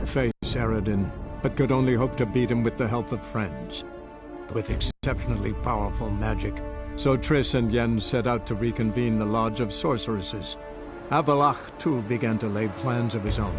face Eredin, but could only hope to beat him with the help of friends. With exceptionally powerful magic, so Triss and Yen set out to reconvene the Lodge of Sorceresses. Avalach, too, began to lay plans of his own.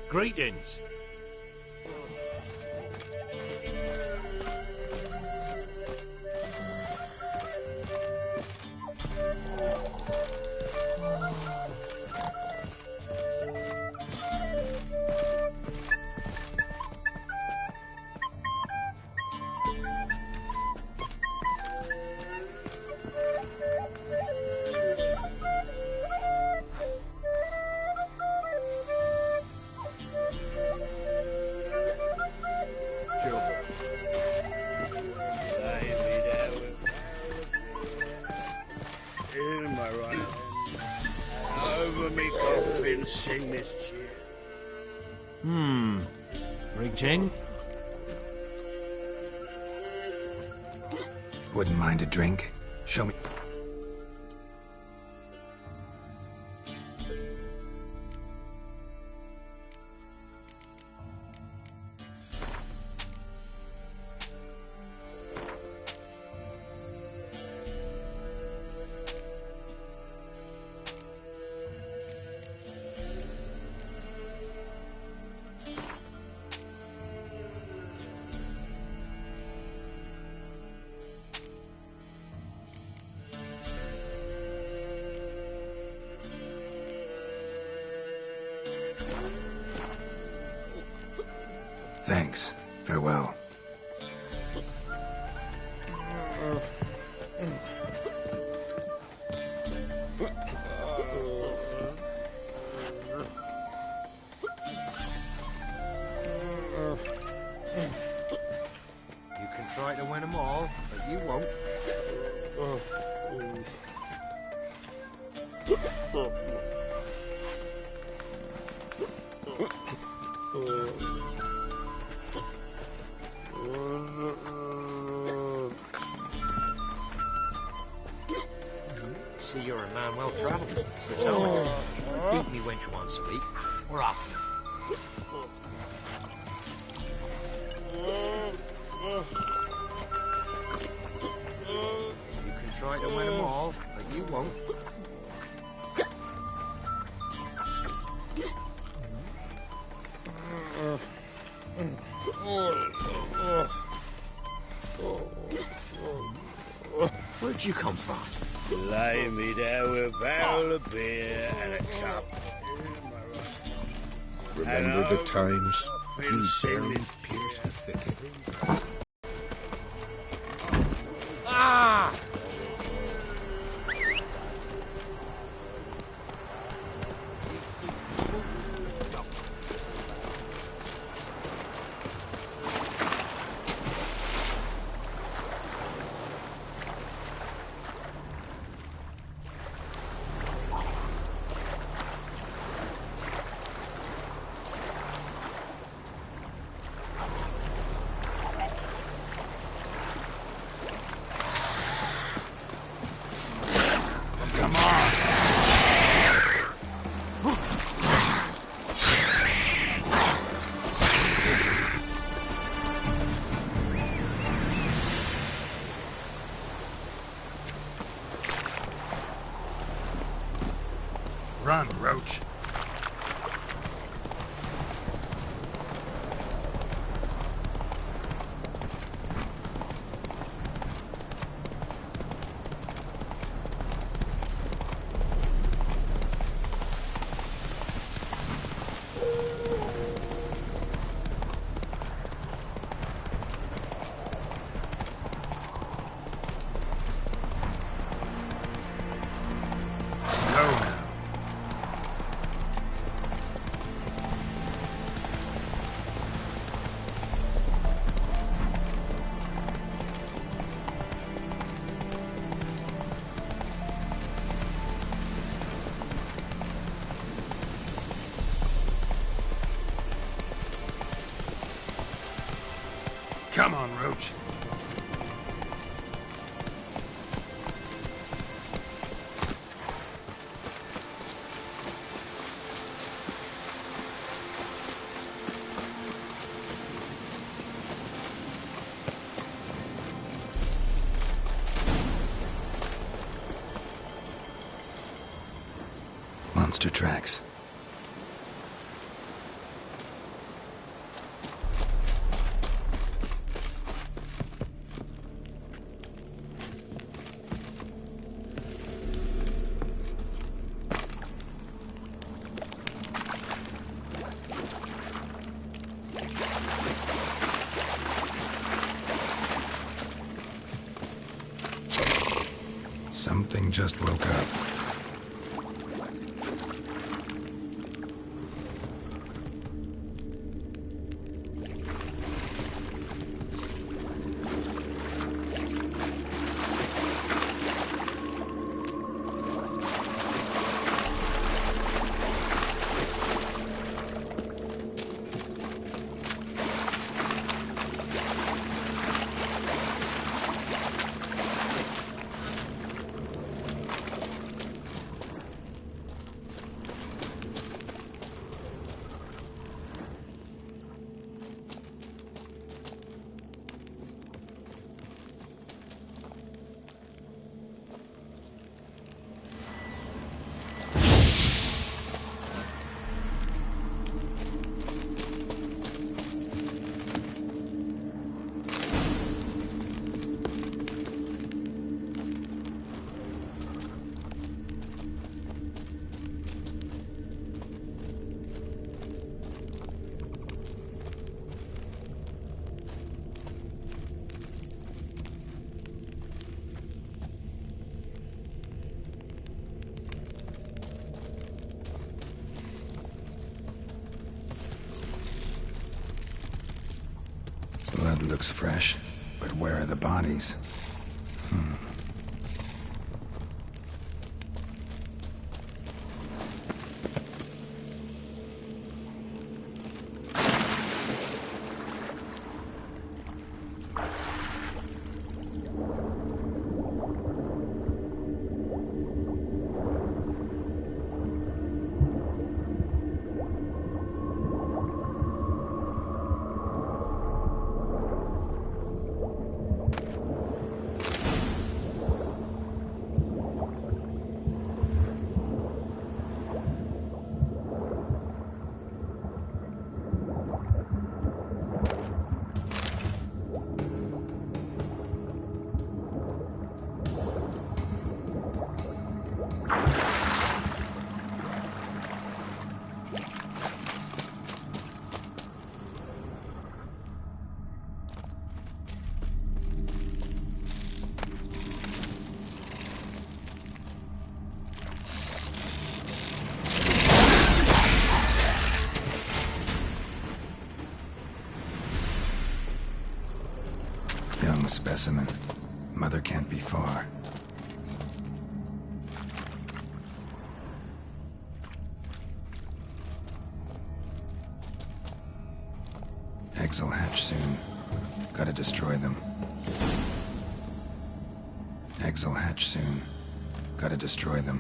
Greetings. Sing this cheer. Greeting. Wouldn't mind a drink. Show me. Thanks. Farewell. You can try to win them all, but you won't. See, you're a man well travelled, so tell me, beat me when you want to speak. We're off now. You can try to win them all, but you won't. Where'd you come from? Lay me there with a barrel of beer and a cup. Remember the times Been you barely singing. pierced the thicket. Run, Roach. Slow now. Come on, Roach. Monster tracks. Something just woke up. Blood looks fresh, but where are the bodies? Young specimen. Mother can't be far. Eggs will hatch soon. Gotta destroy them. Eggs will hatch soon. Gotta destroy them.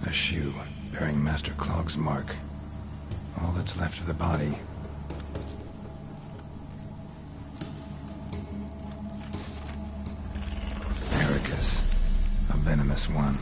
A shoe bearing Master Clog's mark. All that's left of the body. Ericus, a venomous one.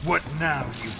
What now, you...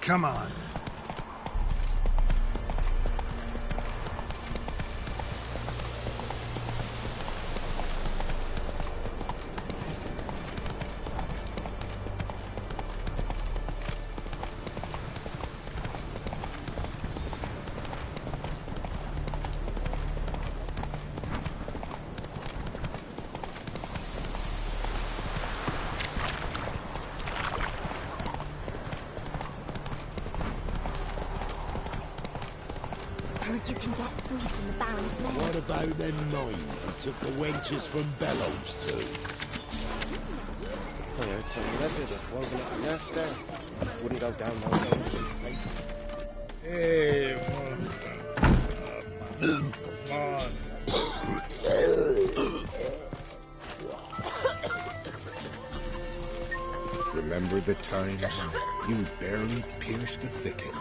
Come on. Heard you can get food from the Baron's men. What about them mines he took the wenches from Bellows to? I heard some letters that's woven its nest there. Wouldn't go down those old Hey, Remember the times you barely pierced the thicket.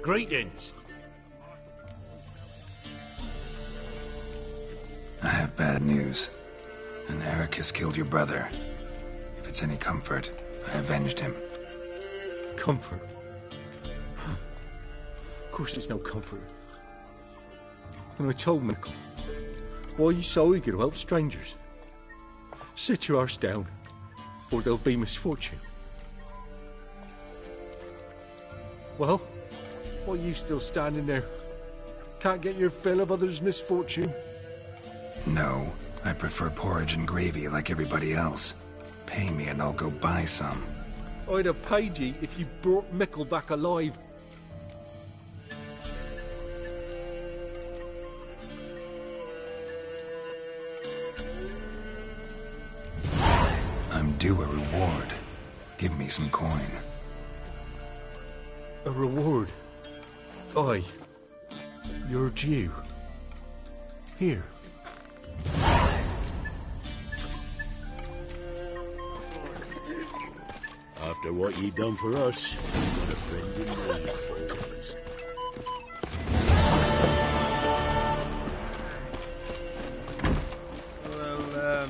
Greetings. I have bad news. An Eric has killed your brother. If it's any comfort, I avenged him. Comfort? Of course it's no comfort. And I told Michael, why are you so eager to help strangers? Sit your arse down, or there'll be misfortune. Well, why are you still standing there? Can't get your fill of others' misfortune? No, I prefer porridge and gravy like everybody else. Pay me and I'll go buy some. I'd have paid ye if you brought Mickle back alive. I'm due a reward. Give me some coin. A reward? Aye. You're due. Here. After what ye done for us, you got a friend in me, boys. Well,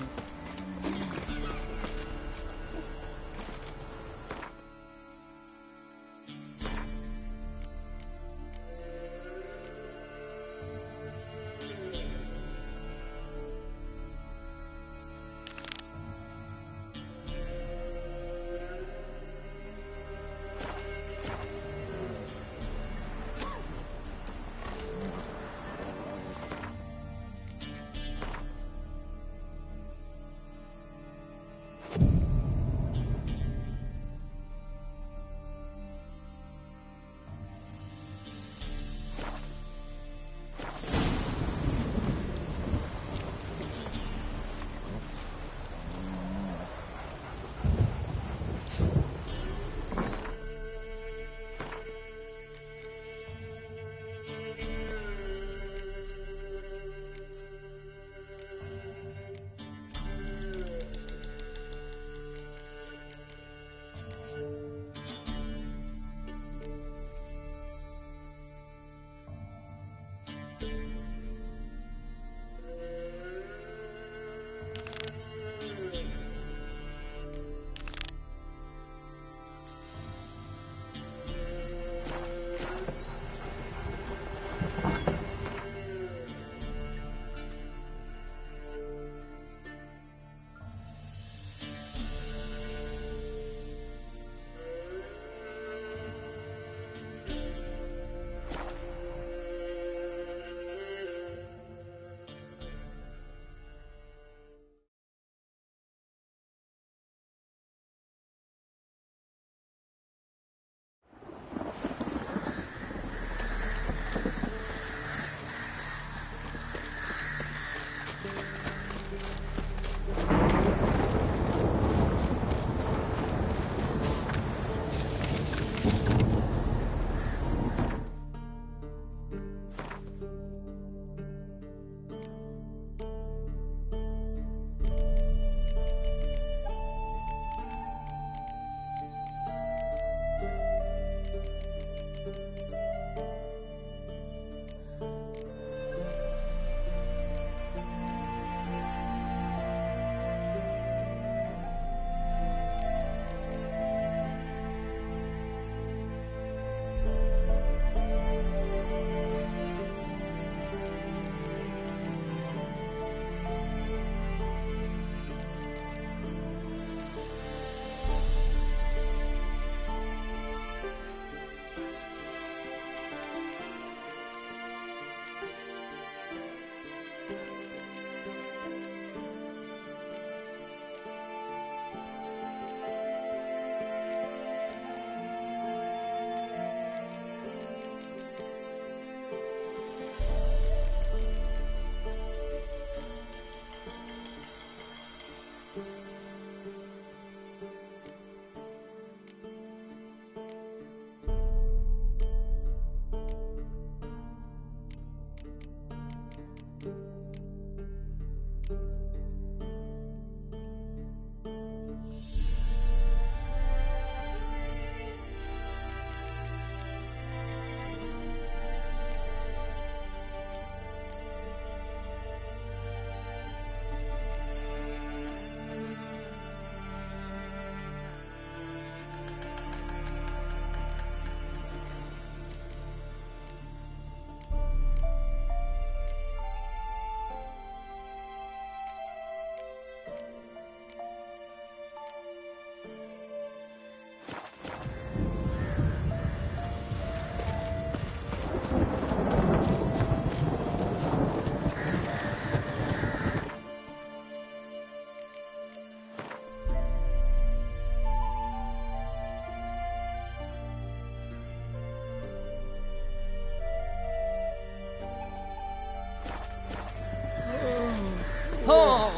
Oh!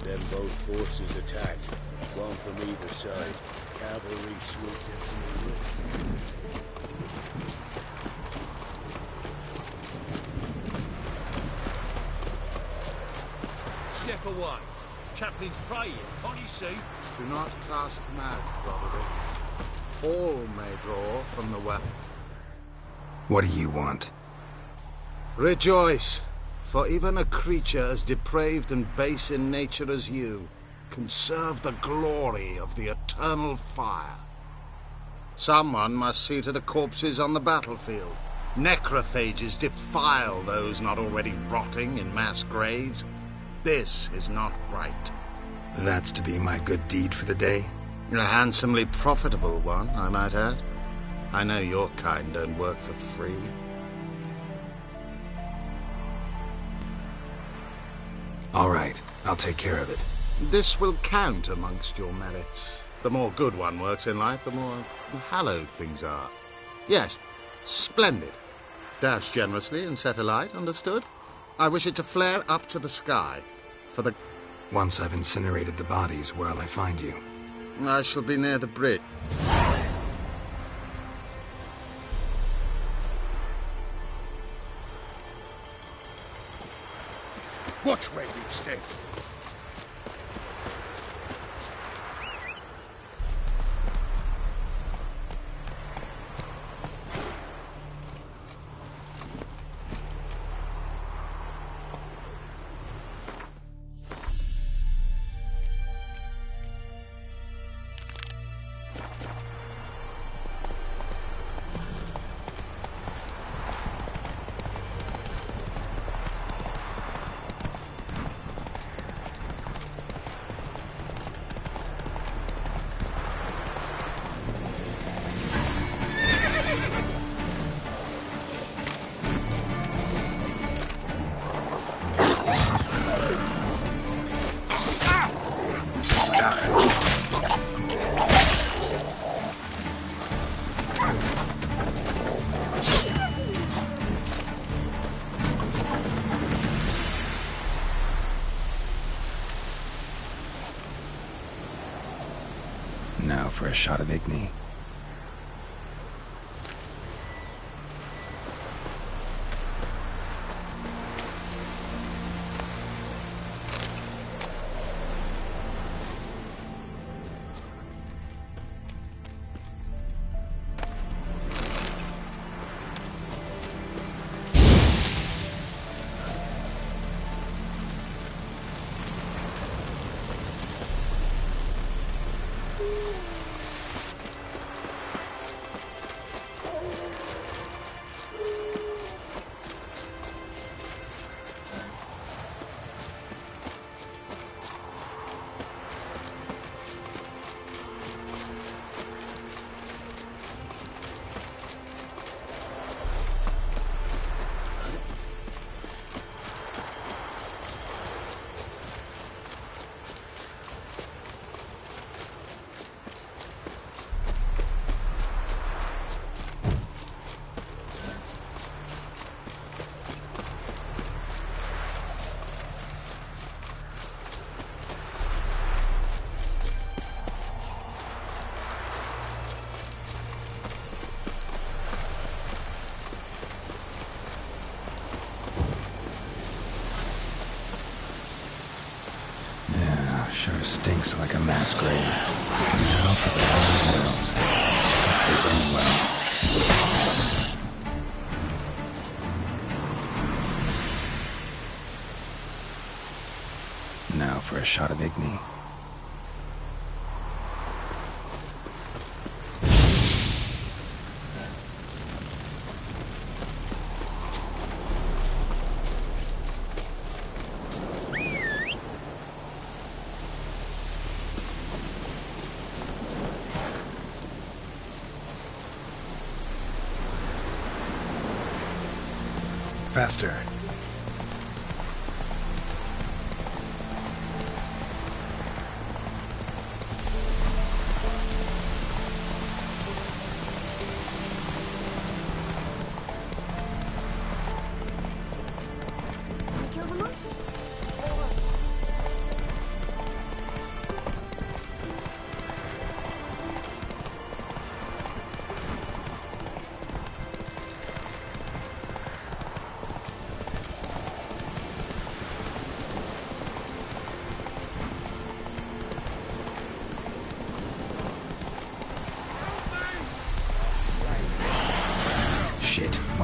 Then both forces attacked, one from either side. Cavalry swooped in from the rear. Step away. Chaplain's praying, can't you see? Do not cast mad, Roderick. All may draw from the weapon. What do you want? Rejoice, for even a creature as depraved and base in nature as you can serve the glory of the eternal fire. Someone must see to the corpses on the battlefield. Necrophages defile those not already rotting in mass graves. This is not right. That's to be my good deed for the day? A handsomely profitable one, I might add. I know your kind don't work for free. All right, I'll take care of it. This will count amongst your merits. The more good one works in life, the more hallowed things are. Yes, splendid. Dash generously and set alight, understood? I wish it to flare up to the sky. For the... Once I've incinerated the bodies, where'll I find you? I shall be near the bridge. Watch where you step. Now for a shot of Igni. Sure stinks like a mass grave. Now for the holy wells. They burn well. Now for a shot of Igni. Faster.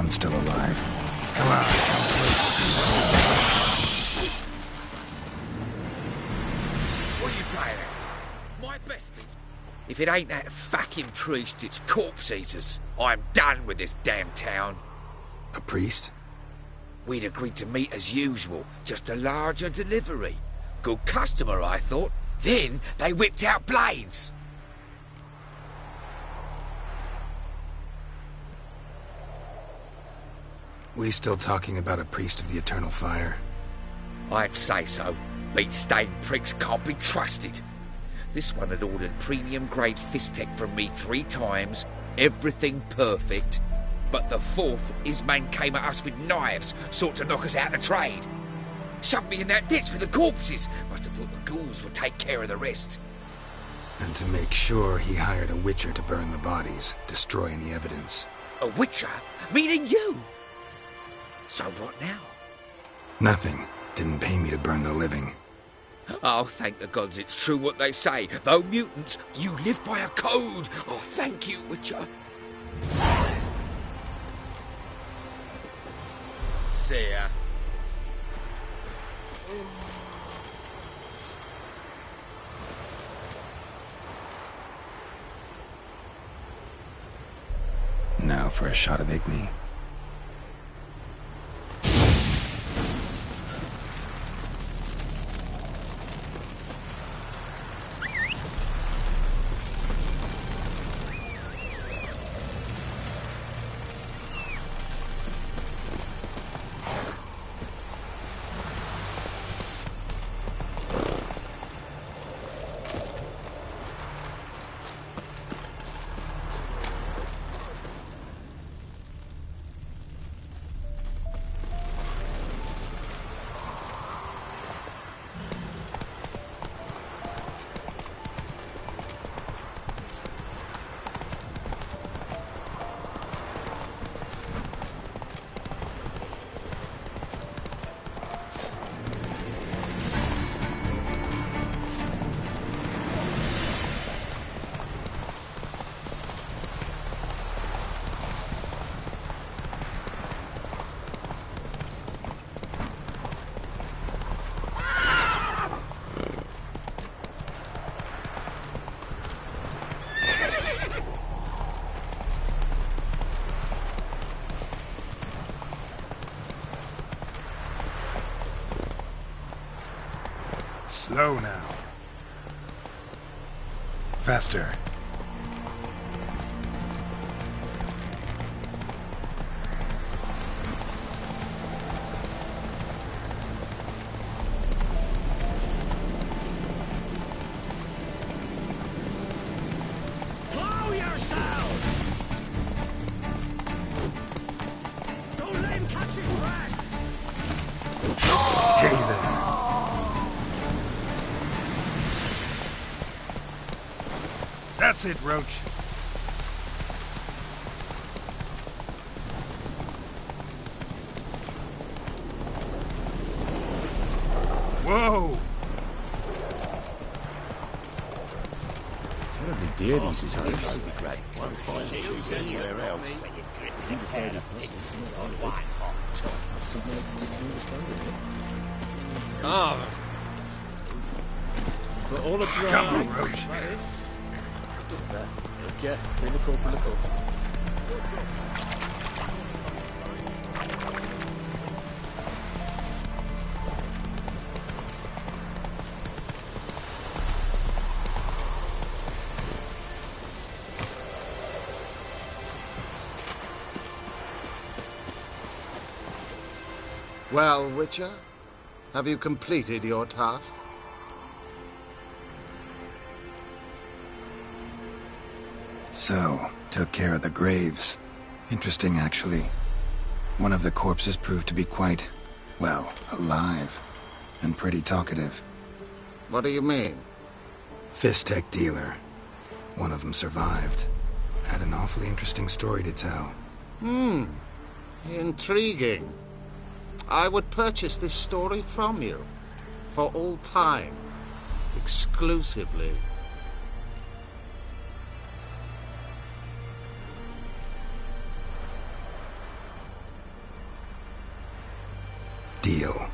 one's still alive. Come on, come closer. What are you playing at? My bestie? If it ain't that fucking priest, it's corpse eaters. I'm done with this damn town. A priest? We'd agreed to meet as usual, just a larger delivery. Good customer, I thought. Then they whipped out blades. We still talking about a priest of the eternal fire? I'd say so. Beat-stained pricks can't be trusted. This one had ordered premium-grade fist tech from me 3 times, everything perfect. But the 4th, his man came at us with knives, sought to knock us out of the trade. Shoved me in that ditch with the corpses. Must have thought the ghouls would take care of the rest. And to make sure, he hired a witcher to burn the bodies, destroy any evidence. A witcher? Meaning you? So what now? Nothing. Didn't pay me to burn the living. Oh, thank the gods it's true what they say. Though mutants, you live by a code. Oh, thank you, Witcher. See ya. Now for a shot of Igni. Slow now. Faster. Blow yourself! Don't let him catch his breath! Hey there. That's it, Roach. Whoa! Terribly dear, these tires. That'd be great. Anywhere else. You decided But all the Come on, Roach. Okay, look up. Well, Witcher, have you completed your task? So, took care of the graves. Interesting, actually. One of the corpses proved to be quite, well, alive. And pretty talkative. What do you mean? Fist tech dealer. One of them survived. Had an awfully interesting story to tell. Intriguing. I would purchase this story from you. For all time. Exclusively. Deal.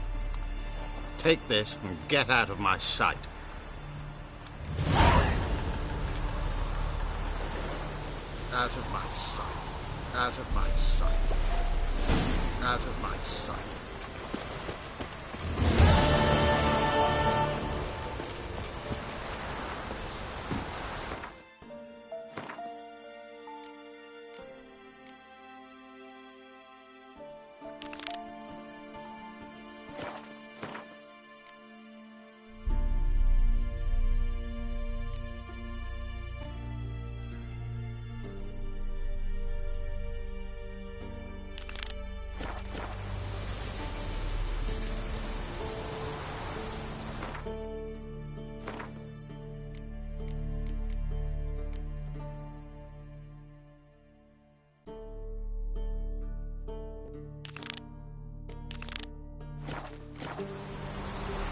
Take this and get out of my sight. Out of my sight. Out of my sight. Out of my sight.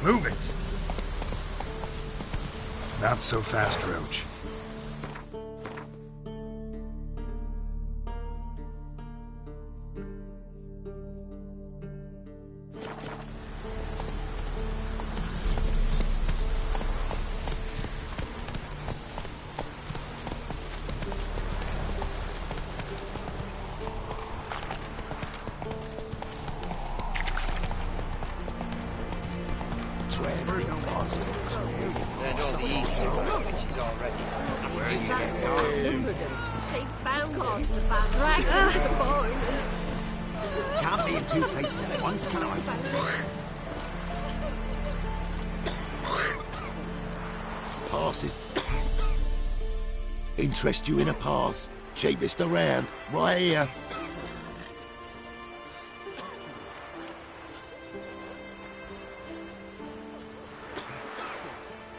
Move it! Not so fast, Roach. Can't be in two places at once, can I? Passes. Interest you in a pass? Cheapest around, right here.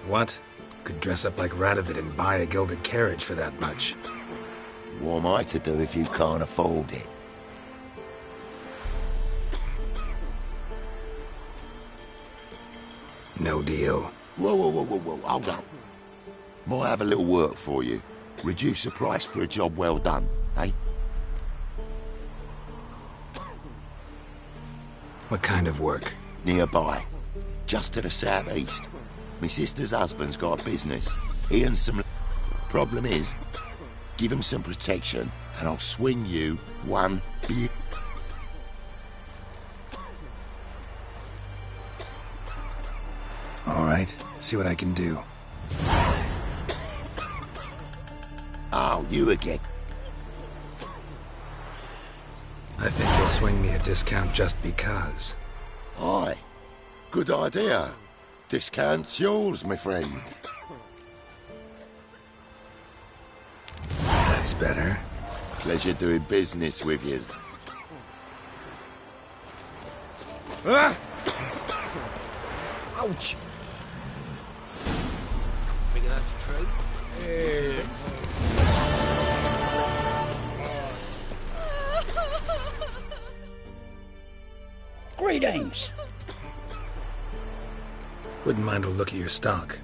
What? Could dress up like Radovid and buy a gilded carriage for that much. What am I to do if you can't afford it? No deal. Whoa, hold up. Might have a little work for you. Reduce the price for a job well done, eh? What kind of work? Nearby. Just to the southeast. My sister's husband's got a business. He and some... Problem is, give him some protection and I'll swing you one big... All right, see what I can do. Oh, you again. I think you'll swing me a discount just because. Aye. Good idea. Discount's yours, my friend. That's better. Pleasure doing business with you. Ah! Ouch! Think that's true? Greetings. Wouldn't mind a look at your stock.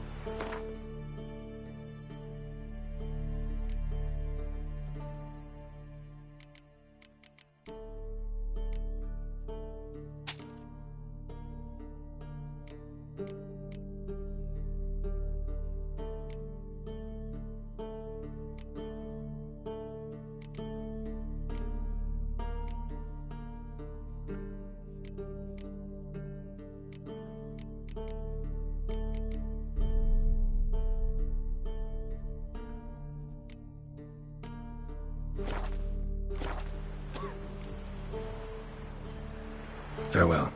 Farewell.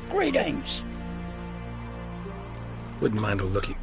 Greetings. Wouldn't mind a look at...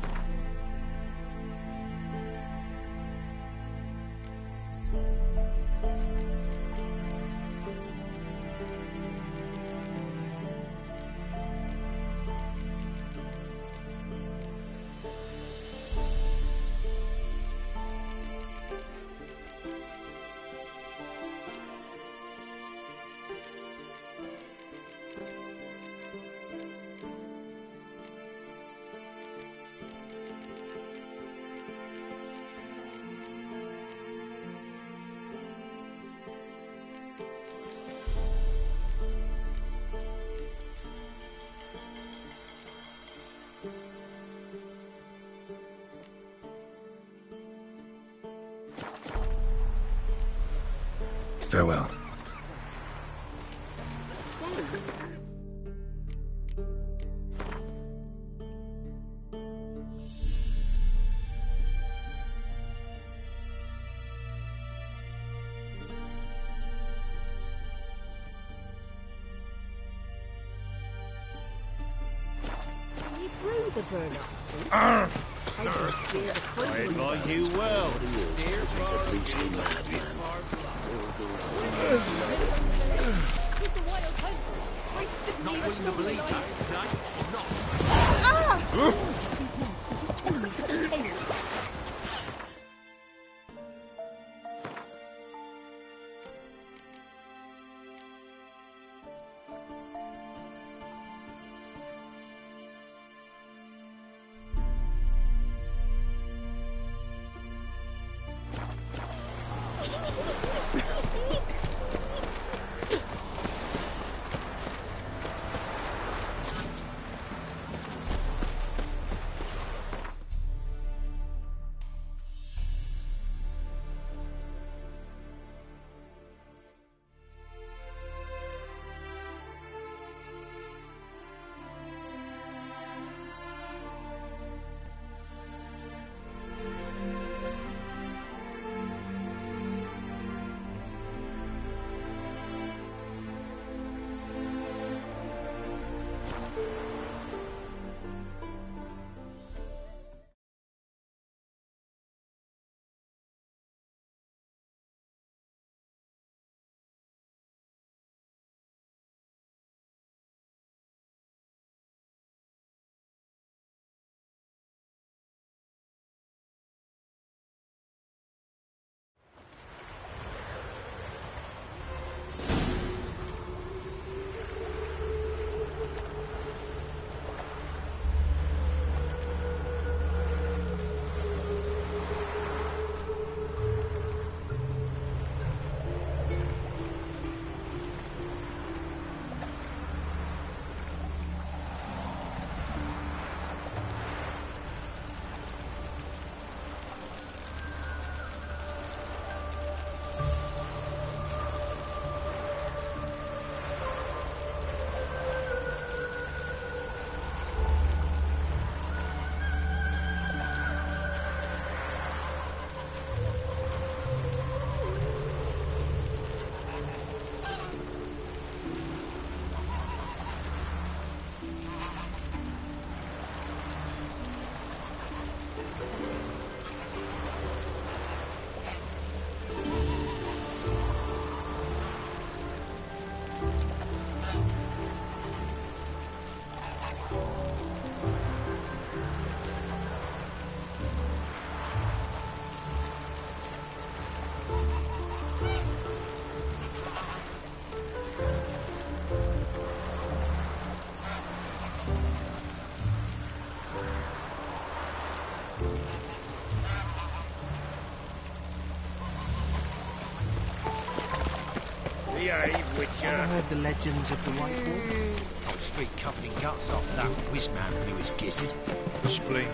Farewell. The burn-up suit. Sir, I advise you well. He's a beastly madman. Not willing to believe that, Enemy such chaos. Behave, Witcher. Ever heard the legends of the White Wolf? Whole street covered in guts after that whiz-man blew his gizzard. Splendid.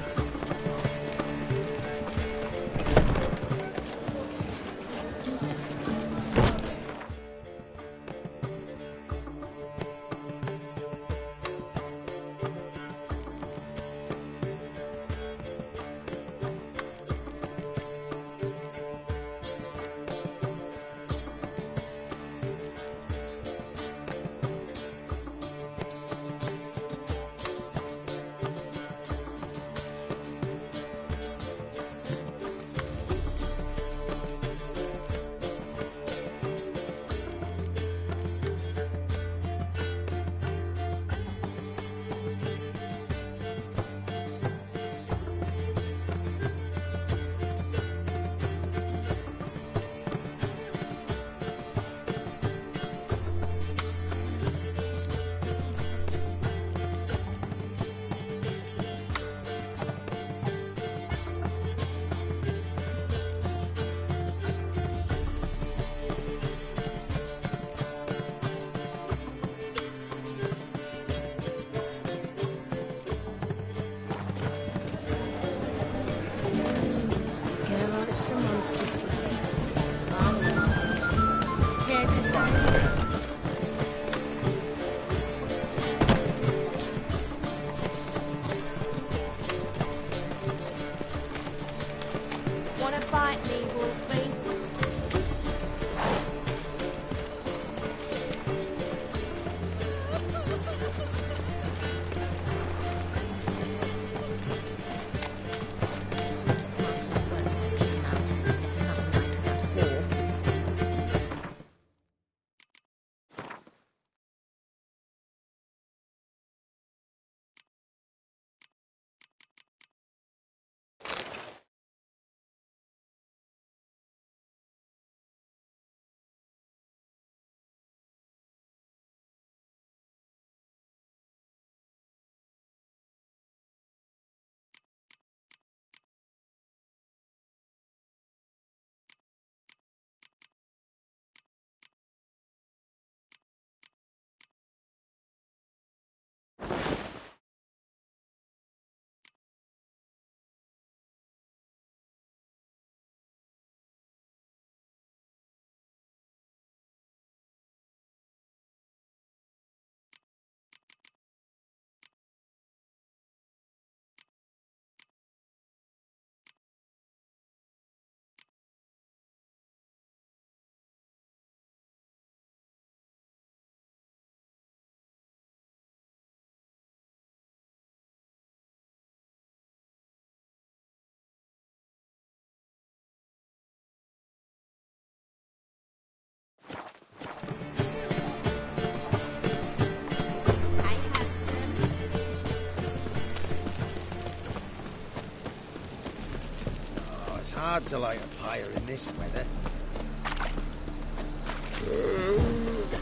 Hard to light a fire in this weather.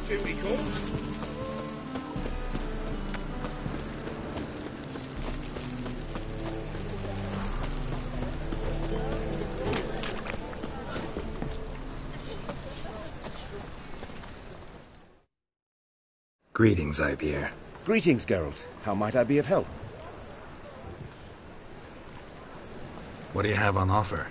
Here he comes. Greetings, Ibeer. Greetings, Geralt. How might I be of help? What do you have on offer?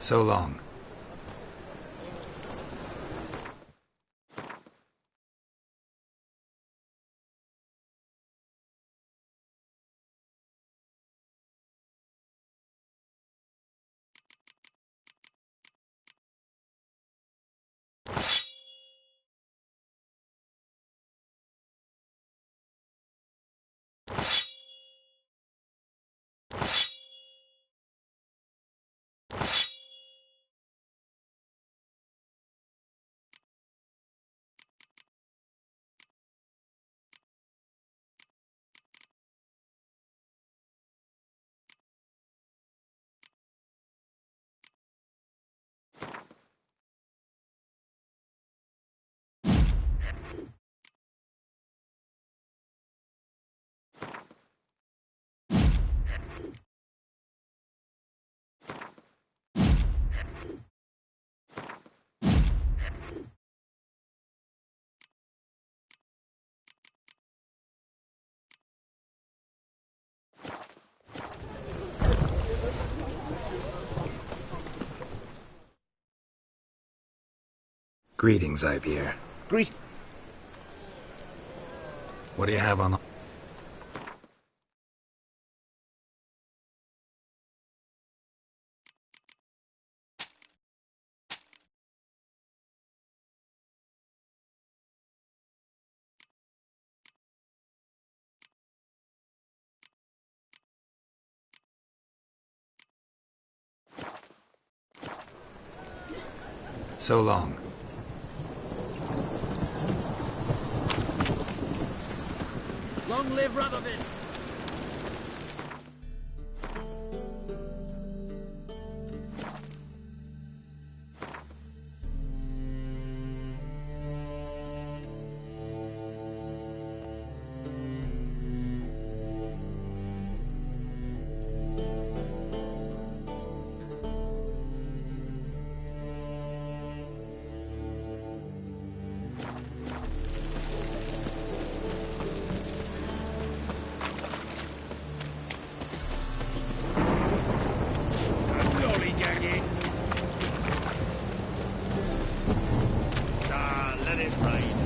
So long. Greetings, Ibeer. What do you have on... So long. Long live Radovid! Lollygagging. Let it rain.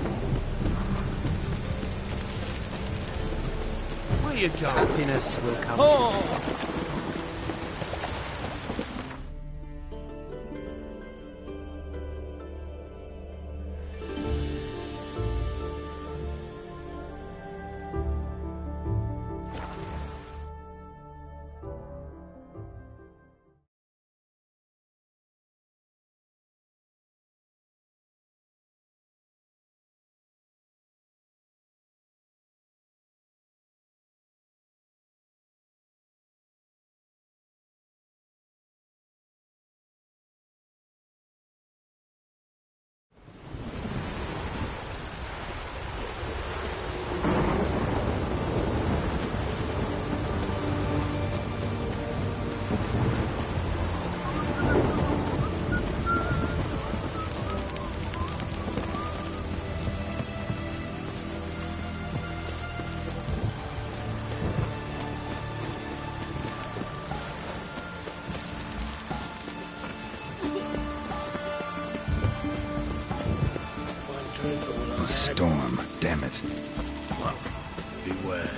Where you going? Happiness will come Oh! A storm, damn it. Well, beware.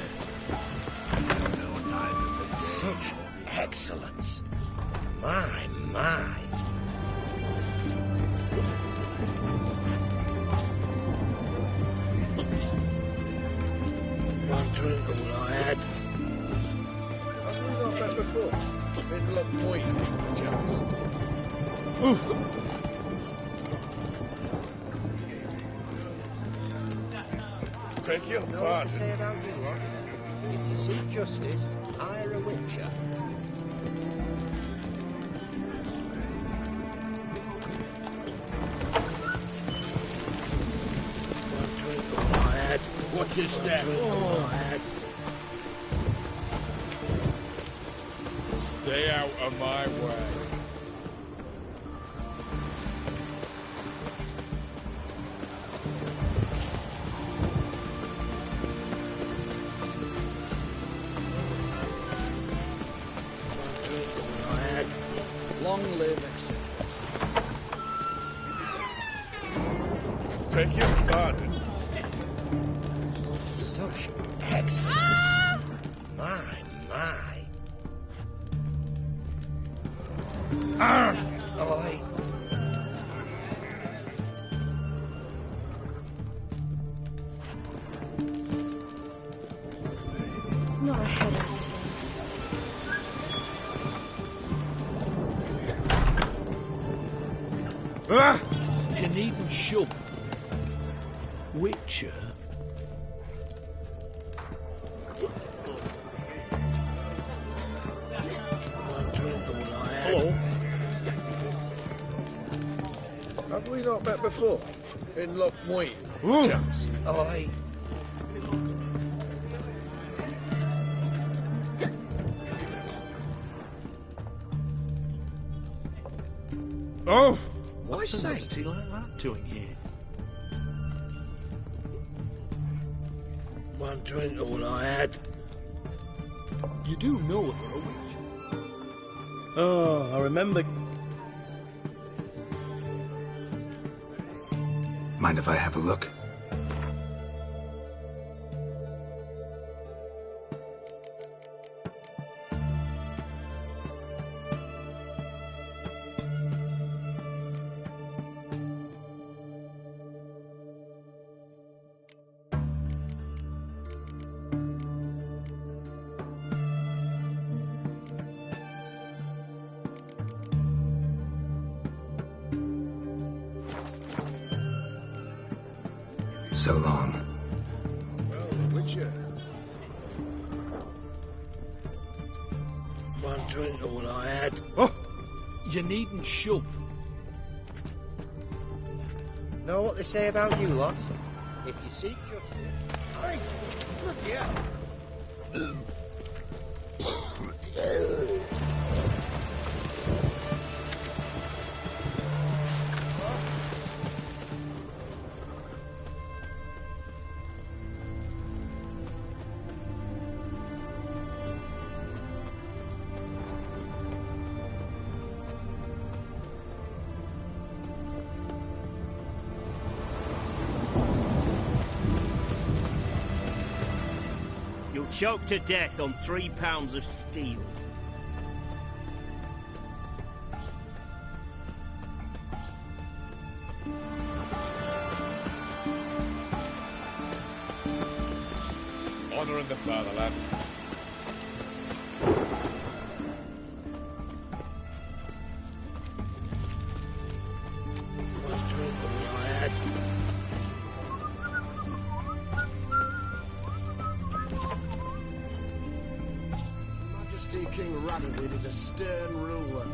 You know neither the day. Such excellence. My. One drink all I had. Have we not met before? In Lock Point, Charles. Beg your Know what to pardon. say about you lot? If you seek justice, hire a witcher. One drink all I had. Watch your step. One drink all I had. Stay out of my way. One drink all I had. Long live excellence. Beg your pardon. Such excellence. My. Oi. Not a headache. You needn't shove. Witcher. One drink all I had. Hello. Have we not met before? In Lock Point, Charles. Oi. Oh! Why What's say? a nasty like that doing here? One drink all I had. You do know of her, a witch? Oh, I remember. Mind if I have a look? So long. Well, Witcher. One drink all I had. Oh! You needn't shove. Know what they say about you lot? If you seek justice. Hey, bloody hell. You'll choke to death on 3 pounds of steel. Honouring the fatherland. One drink all I had. Majesty King Radovid is a stern ruler,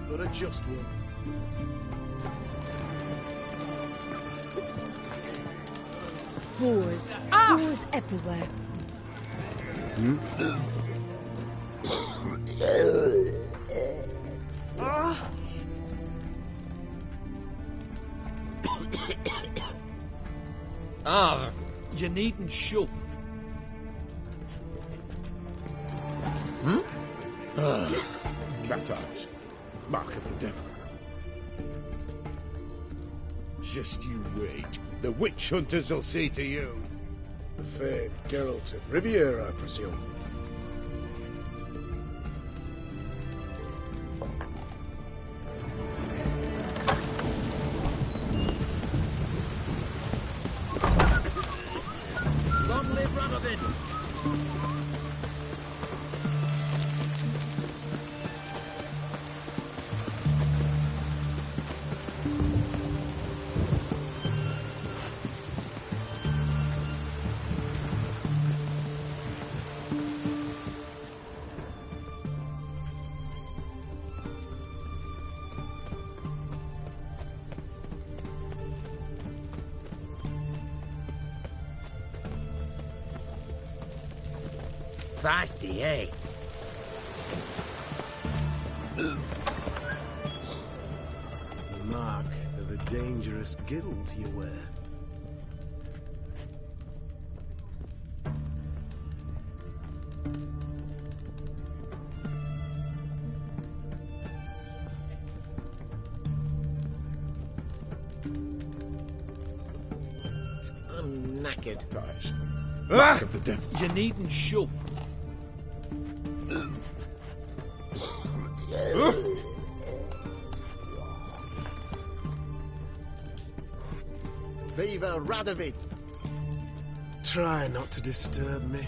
but a just one. Wars. Wars everywhere. You needn't shove. Cat eyes. Mark of the devil. Just you wait. The witch hunters will see to you. The famed Geralt of Riviera, I presume. Long live Radovid! Feisty, eh? The mark of a dangerous guild you wear. I'm knackered. Guys, mark of the devil. You needn't shove. Viva Radovid! Try not to disturb me.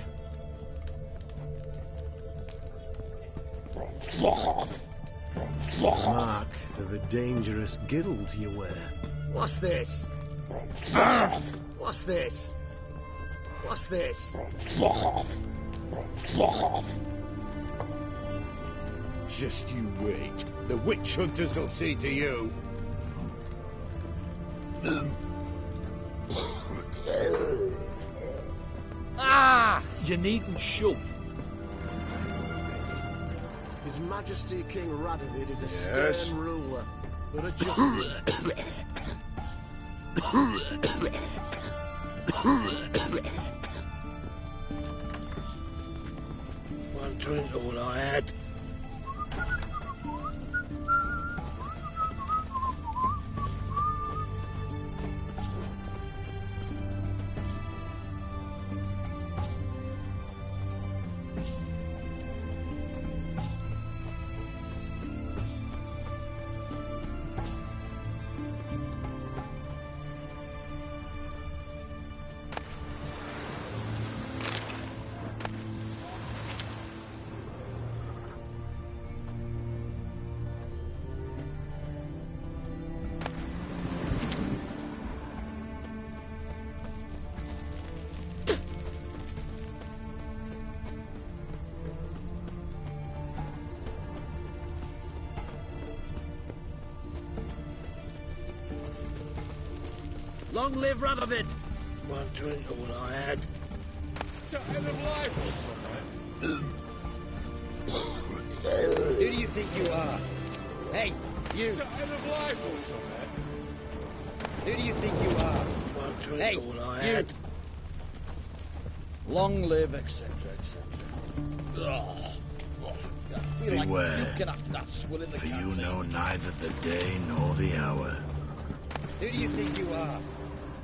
Mark of a dangerous guild you wear. What's this? What's this? What's this? Just you wait. The witch hunters will see to you. You needn't shove. His Majesty King Radovid is a Yes? stern ruler, but a just... One drink all I had. Long live Radovid! One drink all I had. It's a end of life or something. Who do you think you are? Hey, you! It's a end of life or something. Who do you think you are? One drink Hey, all I you. had. Long live, etc., etc. I feel Beware, like looking after that swill in the for you canteen. know neither the day nor the hour. Who do you think you are?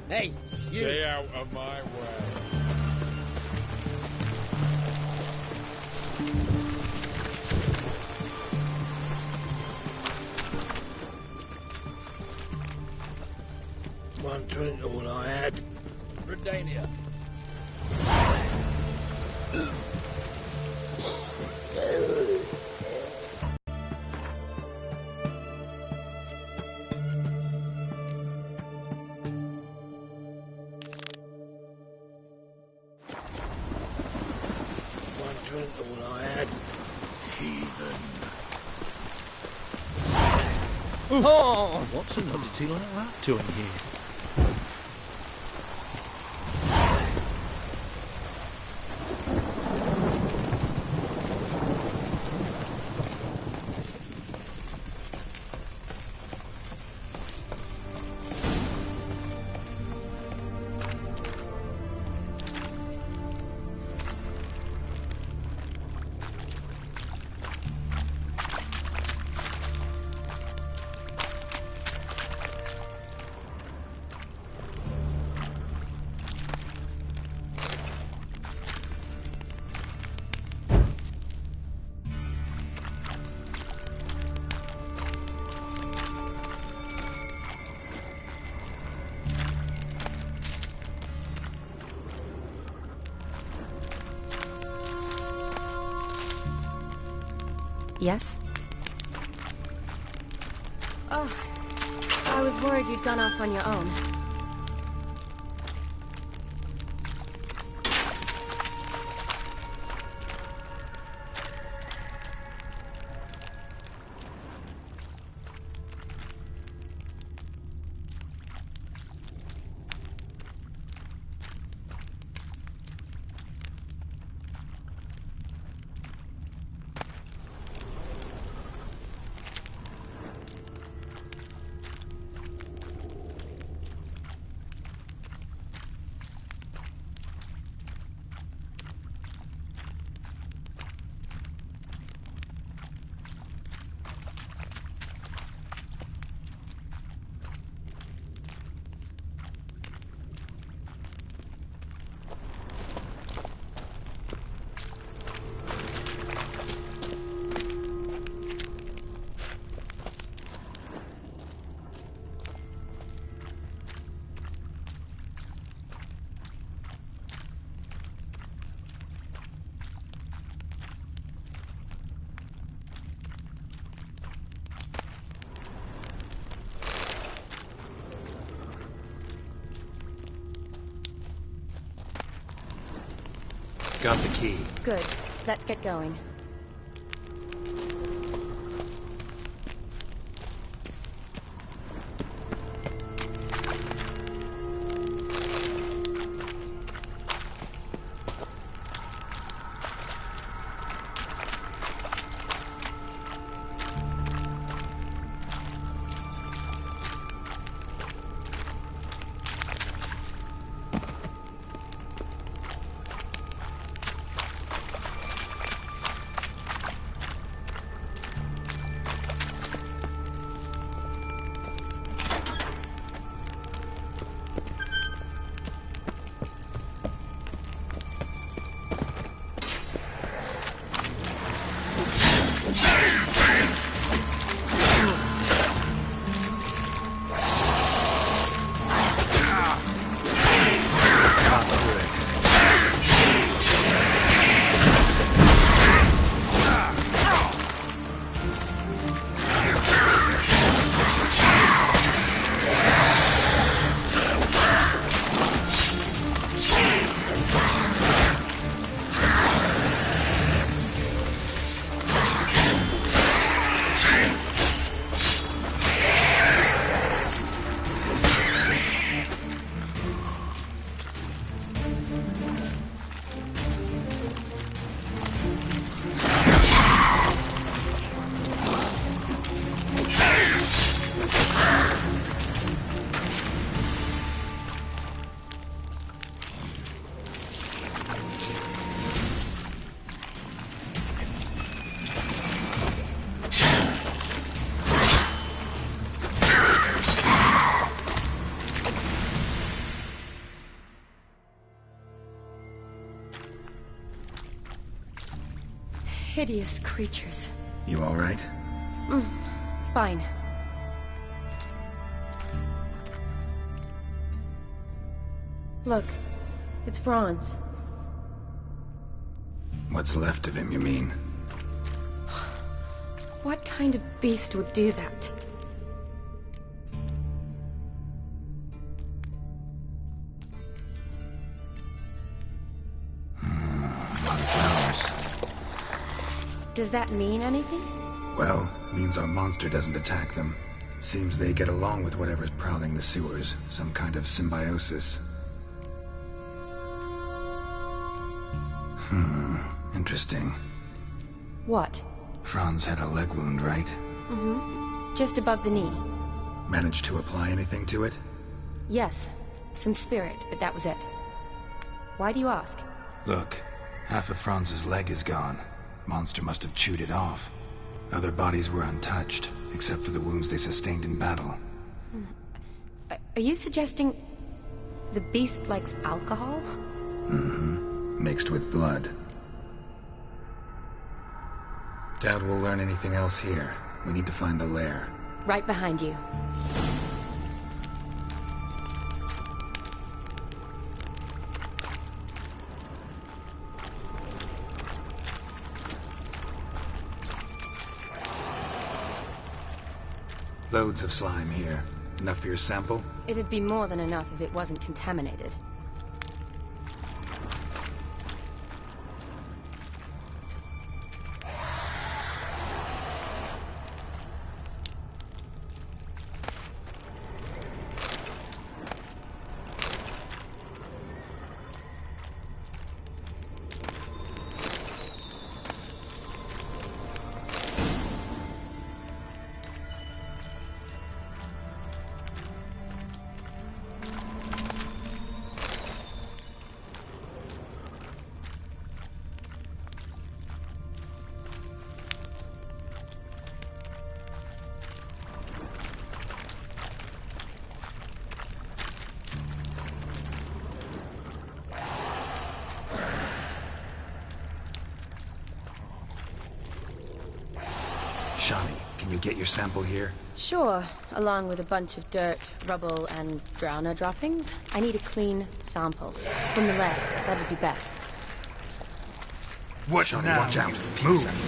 Hey, Stay you! out of my way. One drink all I had. Redania. One drink all I had. Heathen. Oh! What's an oddity like that doing here? Yes? Oh, I was worried you'd gone off on your own. Got the key. Good. Let's get going. Hideous creatures. You all right? Fine. Look, it's bronze. What's left of him, you mean? What kind of beast would do that? A lot of flowers. Does that mean anything? Well, means our monster doesn't attack them. Seems they get along with whatever's prowling the sewers. Some kind of symbiosis. Interesting. What? Franz had a leg wound, right? Just above the knee. Managed to apply anything to it? Yes. Some spirit, but that was it. Why do you ask? Look, half of Franz's leg is gone. Monster must have chewed it off. Other bodies were untouched, except for the wounds they sustained in battle. Are you suggesting the beast likes alcohol? Mixed with blood. Doubt we'll learn anything else here. We need to find the lair. Right behind you. Loads of slime here. Enough for your sample? It'd be more than enough if it wasn't contaminated. Shani, can you get your sample here? Sure, along with a bunch of dirt, rubble, and drowner droppings. I need a clean sample. From the lab, that'd be best. What Shani, watch out. Move!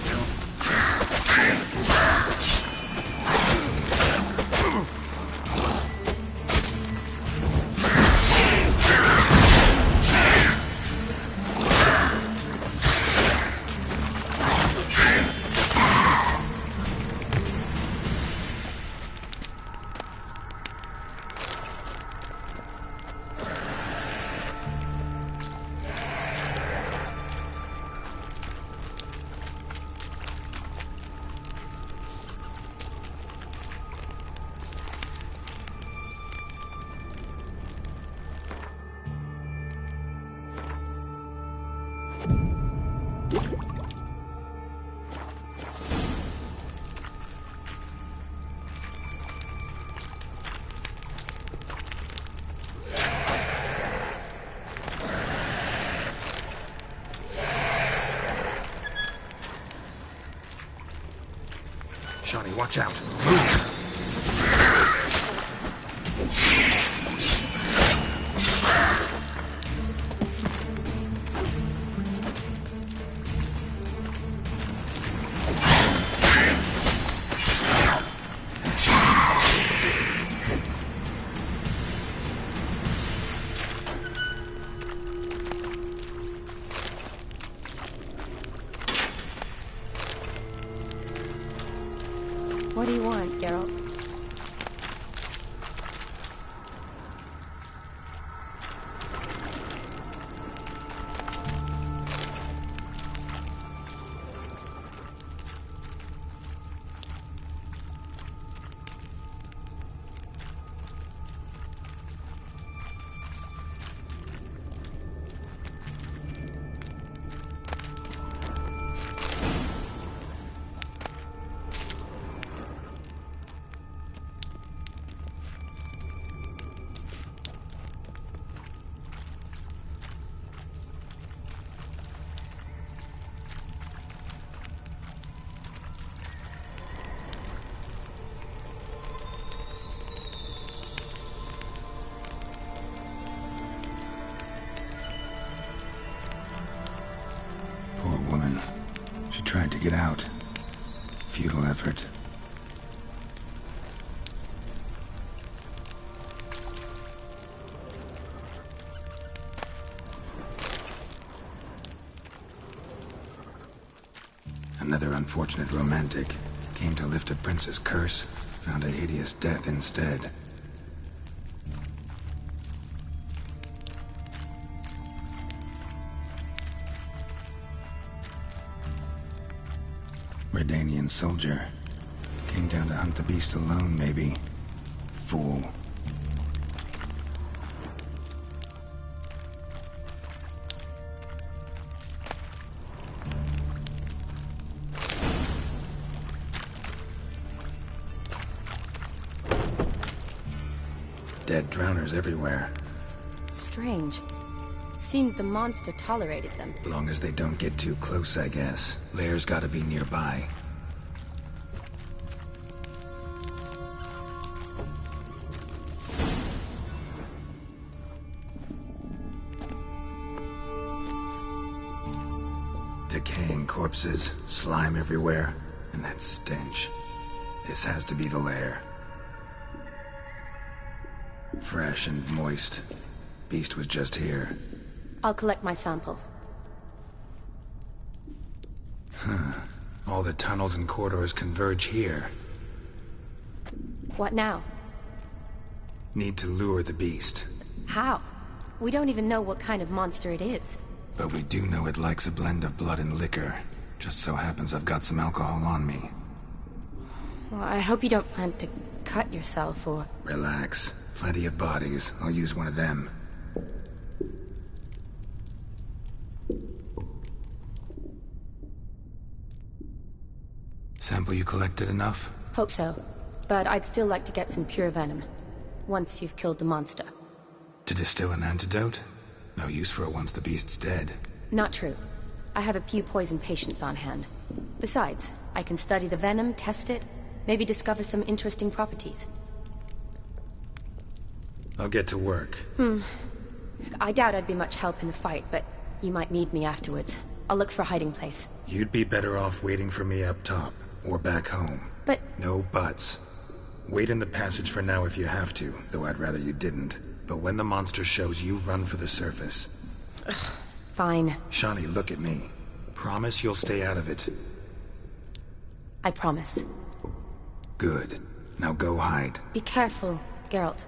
Shani, watch out. Move! What do you want, Geralt? Tried to get out. Futile effort. Another unfortunate romantic came to lift a prince's curse, found a hideous death instead. Redanian soldier. Came down to hunt the beast alone, maybe. Fool. Dead drowners everywhere. Strange. Seemed the monster tolerated them. Long as they don't get too close, I guess. Lair's gotta be nearby. Decaying corpses, slime everywhere, and that stench. This has to be the lair. Fresh and moist. Beast was just here. I'll collect my sample. All the tunnels and corridors converge here. What now? Need to lure the beast. How? We don't even know what kind of monster it is. But we do know it likes a blend of blood and liquor. Just so happens I've got some alcohol on me. Well, I hope you don't plan to cut yourself or... Relax. Plenty of bodies. I'll use one of them. Sample you collected enough? Hope so. But I'd still like to get some pure venom. Once you've killed the monster. To distill an antidote? No use for it once the beast's dead. Not true. I have a few poison patients on hand. Besides, I can study the venom, test it, maybe discover some interesting properties. I'll get to work. I doubt I'd be much help in the fight, but you might need me afterwards. I'll look for a hiding place. You'd be better off waiting for me up top, or back home. But... No buts. Wait in the passage for now if you have to, though I'd rather you didn't. But when the monster shows, you run for the surface. Fine. Shani, look at me. Promise you'll stay out of it. I promise. Good. Now go hide. Be careful, Geralt.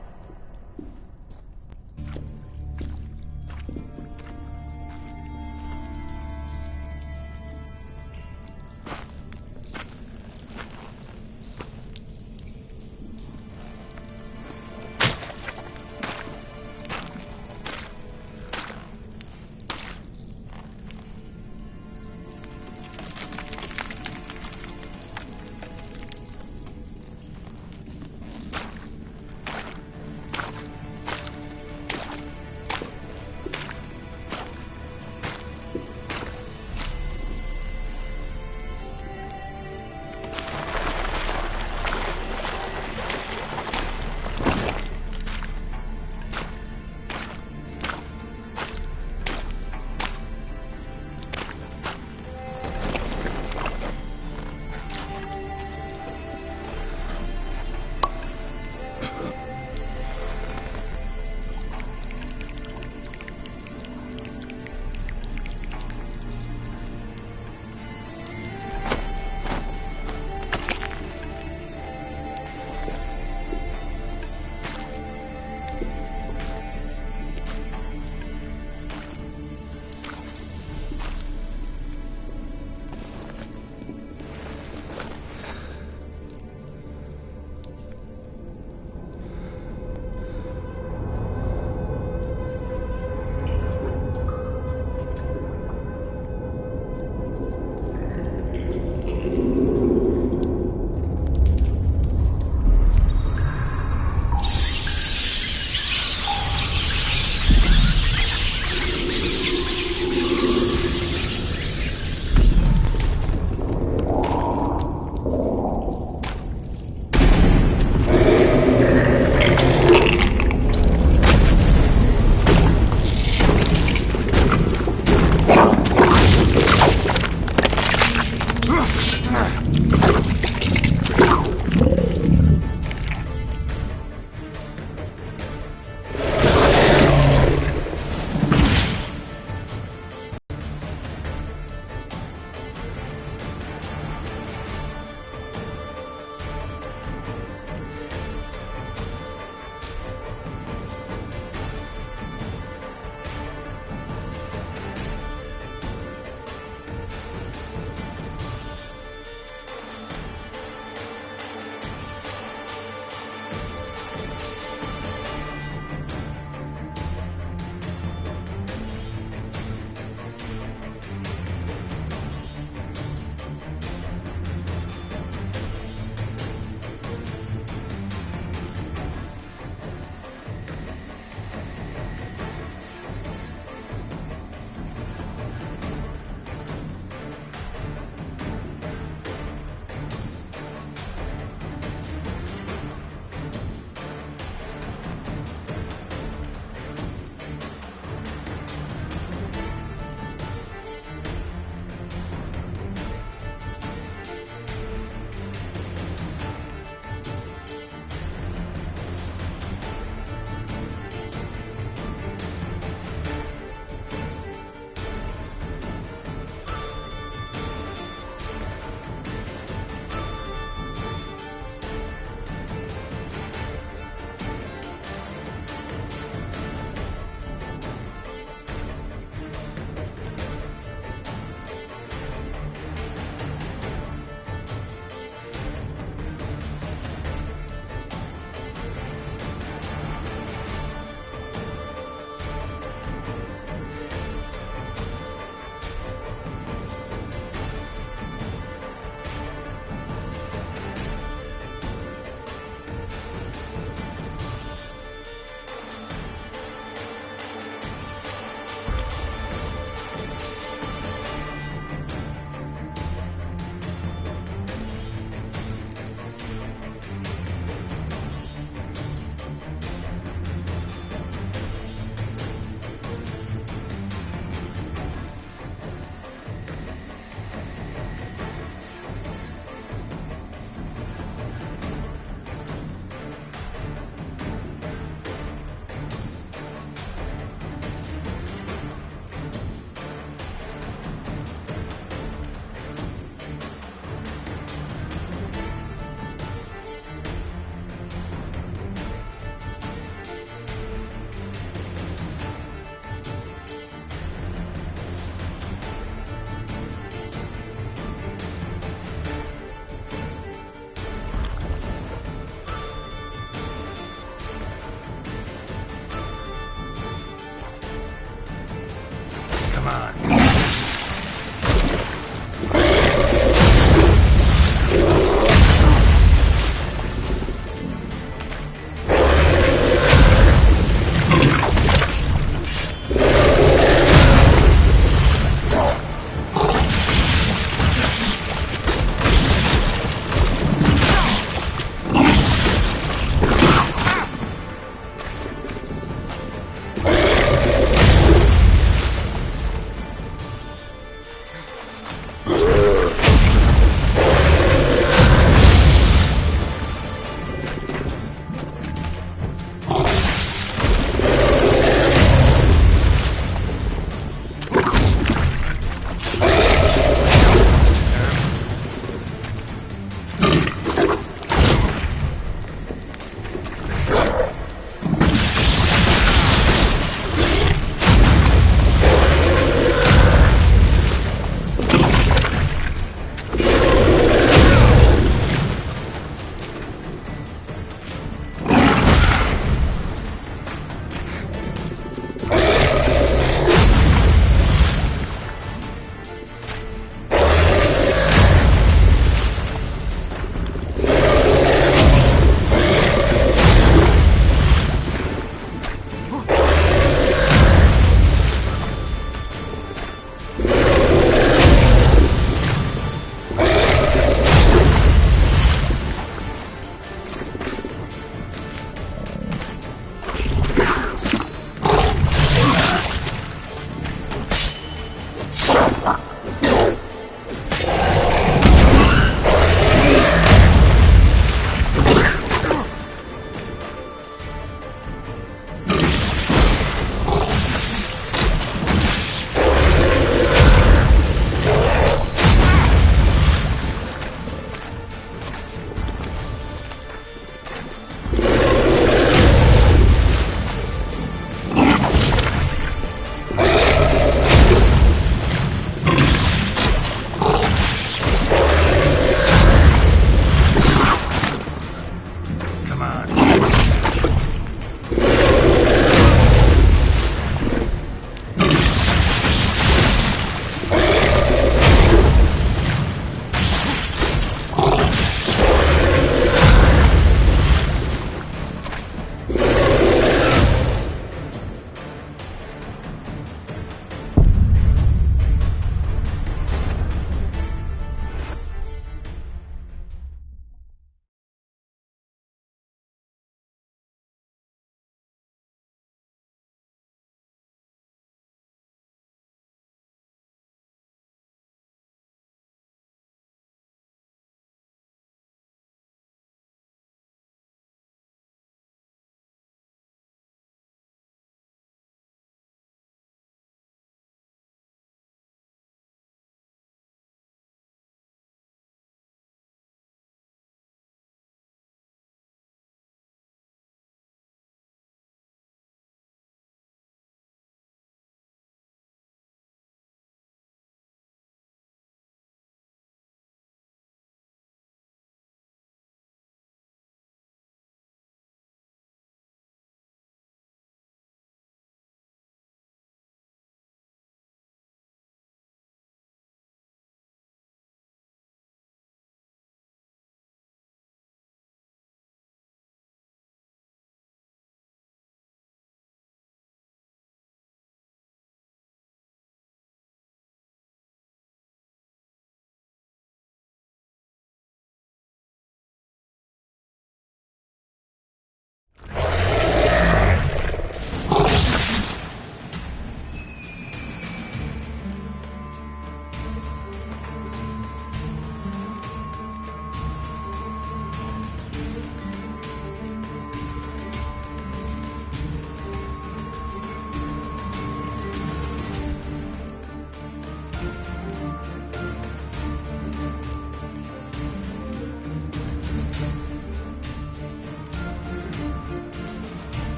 on.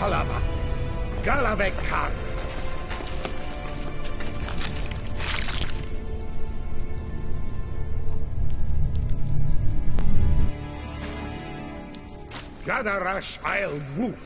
Halavath. Galavekar. Gadarash I'll Woot.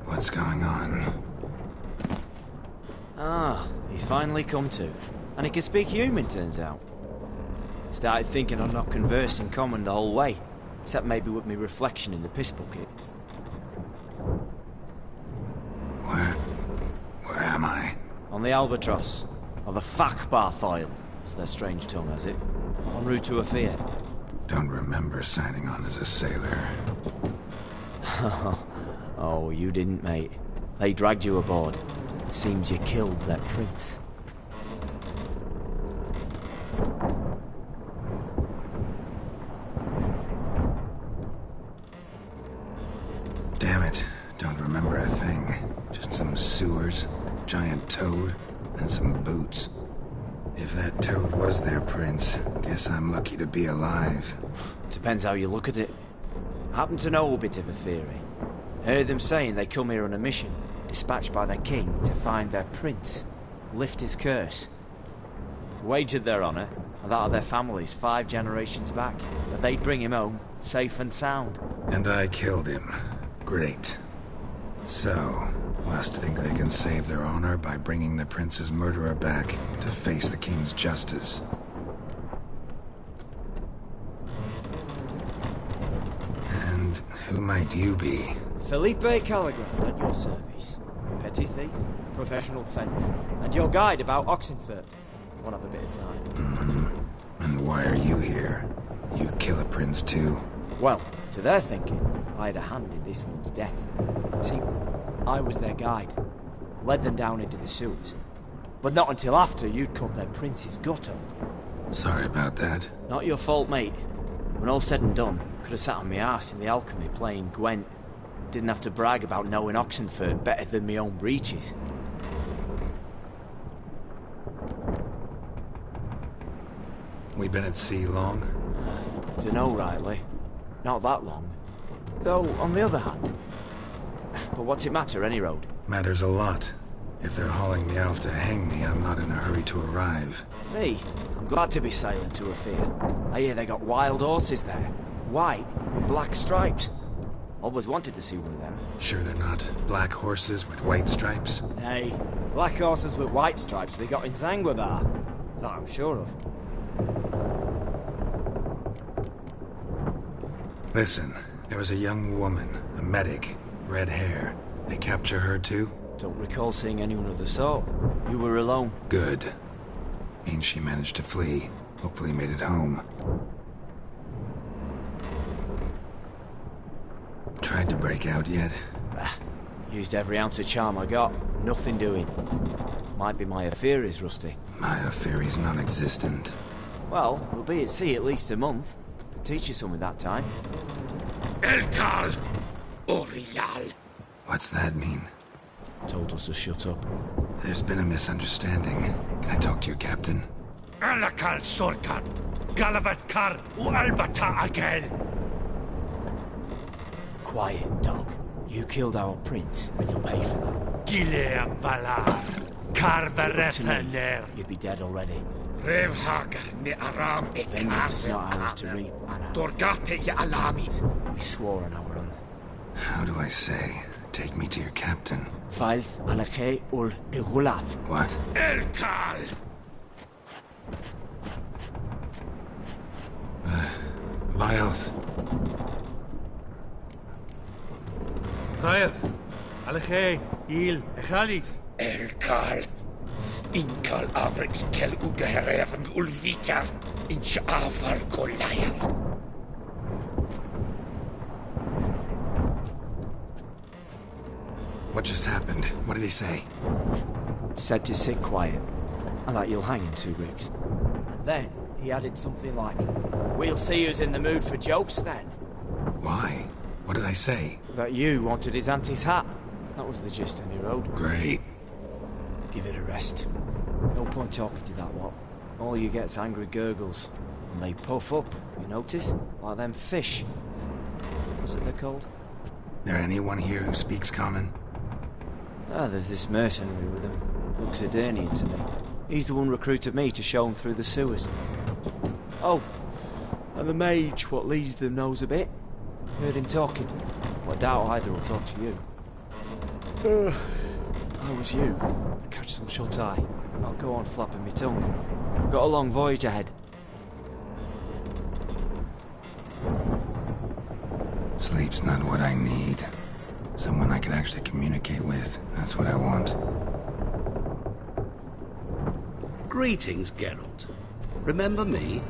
What's going on? Ah, he's finally come to. And he can speak human, turns out. Started thinking I'd not conversed in common the whole way, except maybe with me reflection in the piss bucket. Where am I? On the Albatross, or the Fakbarthoil, as their strange tongue has it, en route to Afir. Don't remember signing on as a sailor. Oh, you didn't, mate. They dragged you aboard. Seems you killed their prince. Damn it. Don't remember a thing. Just some sewers, giant toad, and some boots. If that toad was their prince, guess I'm lucky to be alive. Depends how you look at it. I happen to know a bit of a theory. Heard them saying they come here on a mission, dispatched by their king to find their prince, lift his curse. Wagered their honour, and that of their families 5 generations back, that they'd bring him home, safe and sound. And I killed him. Great. So, must think they can save their honor by bringing the prince's murderer back to face the king's justice. And who might you be? Felipe Caligrand at your service. Petty thief, professional fence, and your guide about Oxenfurt. One of a bit of time. Mm-hmm. And why are you here? You kill a prince too? Well, to their thinking, I had a hand in this one's death. See, I was their guide. Led them down into the sewers. But not until after you'd cut their prince's gut open. Sorry about that. Not your fault, mate. When all said and done, could have sat on my arse in the alchemy playing Gwent. Didn't have to brag about knowing Oxenfurt better than my own breeches. We been at sea long? Dunno rightly. Not that long. Though, on the other hand... But what's it matter, any road? Matters a lot. If they're hauling me off to hang me, I'm not in a hurry to arrive. Me? I'm glad to be sailing to Afir. I hear they got wild horses there. White, with black stripes. Always wanted to see one of them. Sure they're not black horses with white stripes? Nay, black horses with white stripes they got in Zanguebar. That I'm sure of. Listen, there was a young woman, a medic, red hair. They capture her too? Don't recall seeing anyone of the sort. You were alone. Good. Means she managed to flee. Hopefully made it home. Tried to break out yet? Used every ounce of charm I got. Nothing doing. Might be my Afiri's rusty. My Afiri's non-existent. Well, we'll be at sea at least a month. Could teach you something that time. Elkal! Orial! What's that mean? Told us to shut up. There's been a misunderstanding. Can I talk to your captain? Alakal Sorkan! Galavat Kar u Albata Agel! Quiet, dog. You killed our prince, and you'll pay for that. Gileam Valar! Karvarethener! You'd be dead already. Revhagar ne Aram Vengeance is not ours to reap, Anna. Dorgate ya Alamis! We swore on our honor. How do I say? Take me to your captain. Faith alakhe ul igulath. What? Elkal! Vioth. Vioth. Alakhe, Il, Echalif. Elkal! Inkal Avre Ikel Ugehereven Ulvitar! Inch Avar Goliath! What just happened? What did he say? Said to sit quiet, and that you'll hang in 2 weeks. And then he added something like, "We'll see who's in the mood for jokes then." Why? What did I say? That you wanted his auntie's hat. That was the gist in your road. Great. Give it a rest. No point talking to that lot. All you get's angry gurgles. And they puff up, you notice? Like them fish. What's it they're called? There anyone here who speaks common? There's this mercenary with him. Looks Edirnian to me. He's the one recruited me to show him through the sewers. Oh, and the mage what leads them knows a bit. Heard him talking, but I doubt either will talk to you. I was you. I'd catch some shut-eye. Not go on flapping me tongue. Got a long voyage ahead. Sleep's not what I need. Someone I can actually communicate with. That's what I want. Greetings, Geralt. Remember me?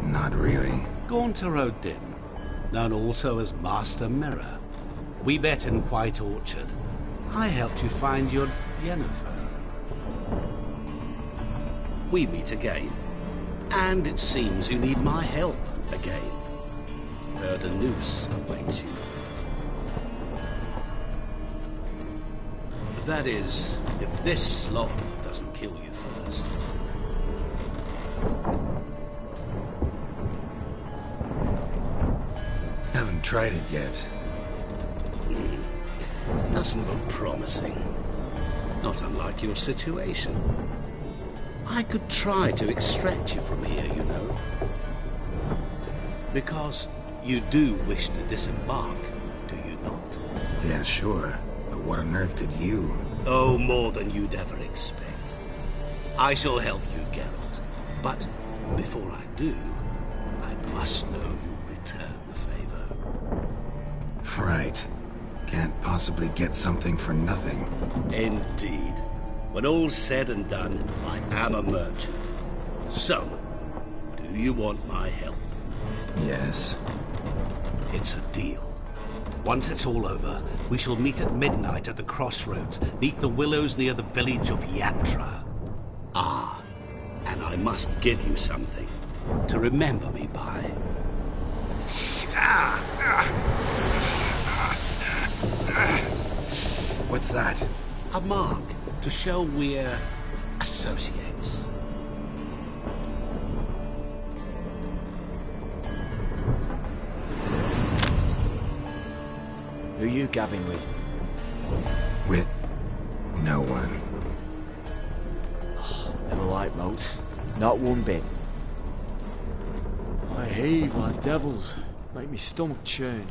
Not really. Gaunter O'Dim, known also as Master Mirror. We met in White Orchard. I helped you find your Yennefer. We meet again. And it seems you need my help again. Heard a noose awaits you. That is, if this slop doesn't kill you first. Haven't tried it yet. Doesn't look promising. Not unlike your situation. I could try to extract you from here, you know. Because you do wish to disembark, do you not? Yeah, sure. But what on earth could you? Oh, more than you'd ever expect. I shall help you, Geralt. But before I do, I must know you'll return the favor. Right. Can't possibly get something for nothing. Indeed. When all's said and done, I am a merchant. So, do you want my help? Yes. It's a deal. Once it's all over, we shall meet at midnight at the crossroads, neath the willows near the village of Yantra. Ah, and I must give you something to remember me by. What's that? A mark to show we're associates. Who you gabbing with? With no one. Never liked boats. Not one bit. I heave like devils. Make me stomach churn.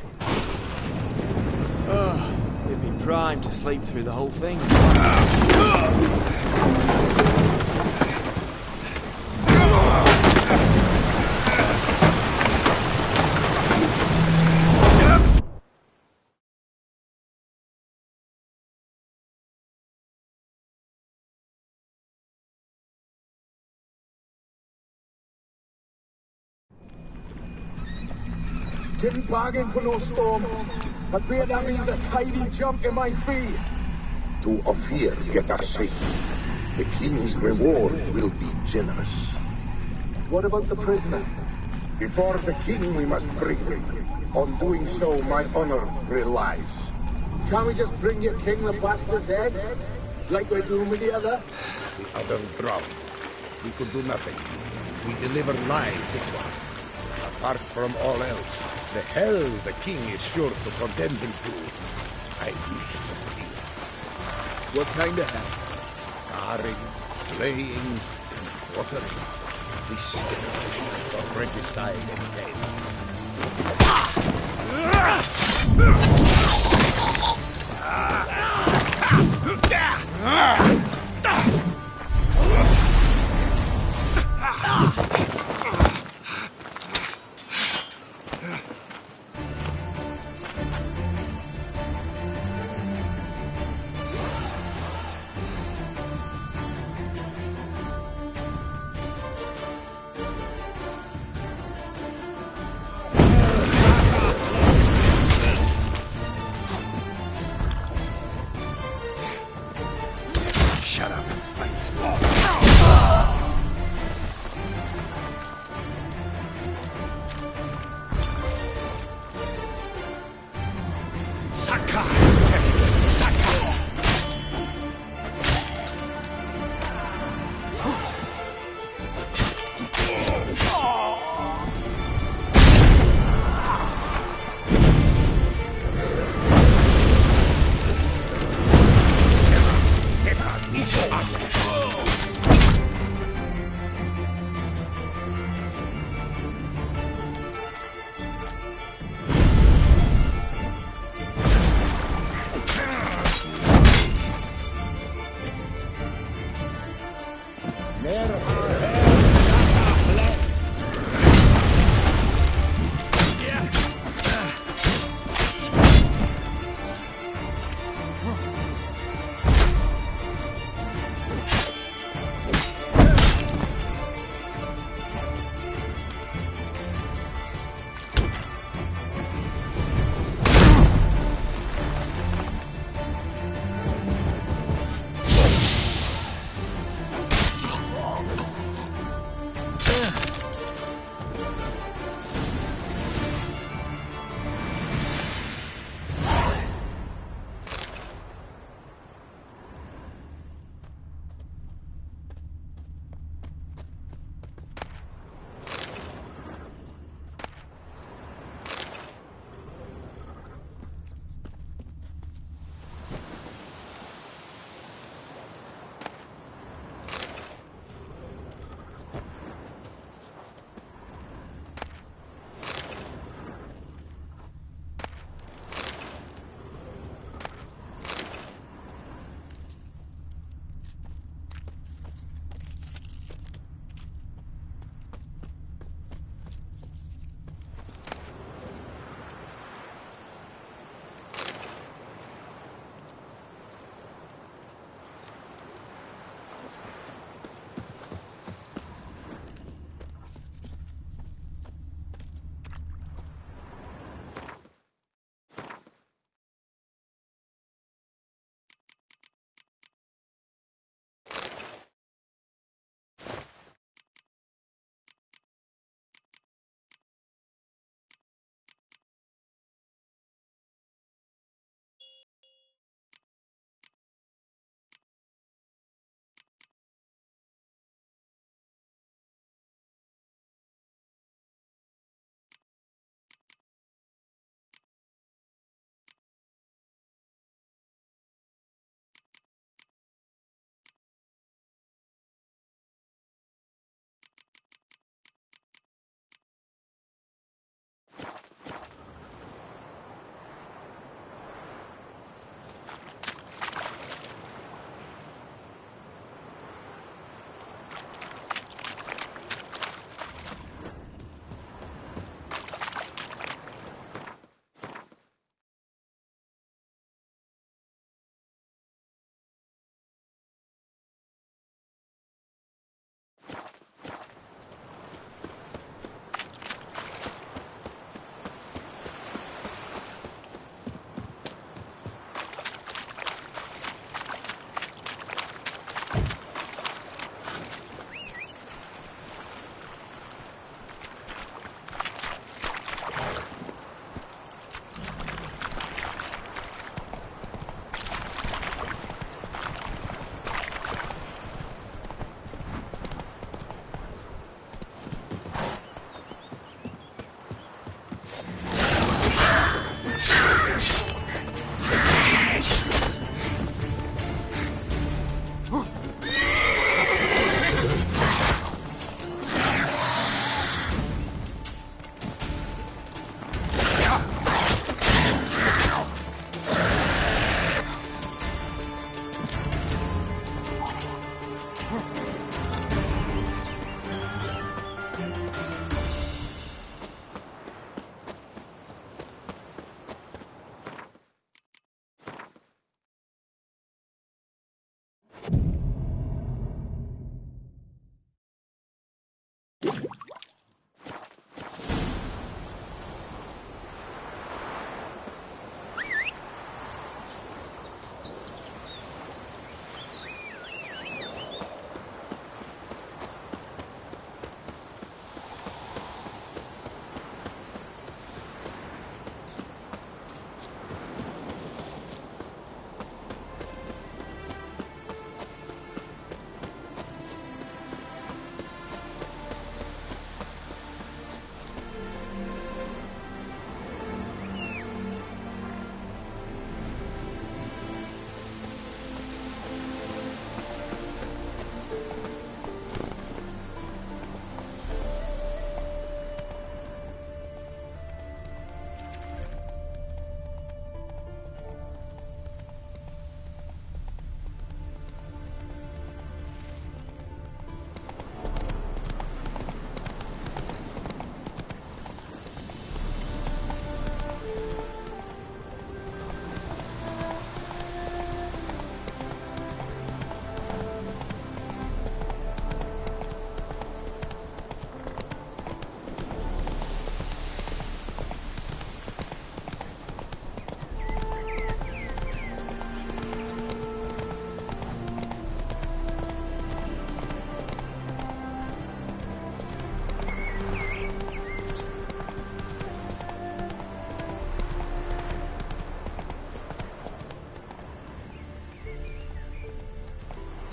It'd be prime to sleep through the whole thing. Didn't bargain for no storm. I fear that means a tidy jump in my fee. To Ophir get us safe. The king's reward will be generous. What about the prisoner? Before the king we must bring him. On doing so, my honor relies. Can't we just bring your king the bastard's head? Like we're doing with the other? The other drowned. We could do nothing. We deliver live this one. Apart from all else, the hell the king is sure to condemn him to. I wish to see it. What kind of hell? Carring, flaying, and quartering. This is for regicide and tales. Saka! Saka!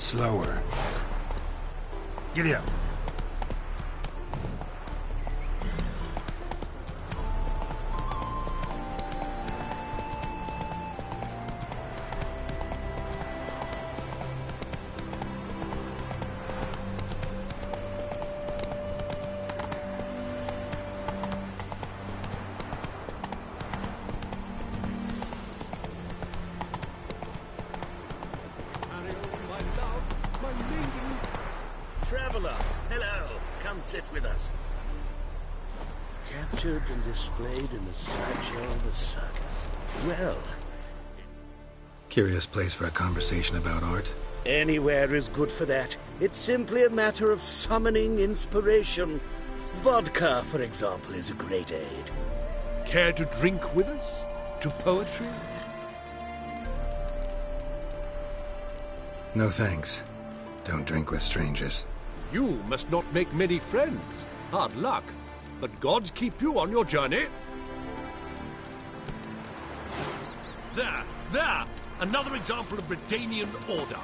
Slower. Giddy up. Traveler, hello. Come sit with us. Captured and displayed in the sideshow of a circus. Well, Curious place for a conversation about art. anywhere is good for that. It's simply a matter of summoning inspiration. Vodka, for example, is a great aid. Care to drink with us? To poetry? No thanks. Don't drink with strangers. You must not make many friends. Hard luck. But gods keep you on your journey. There! Another example of Bredanian order.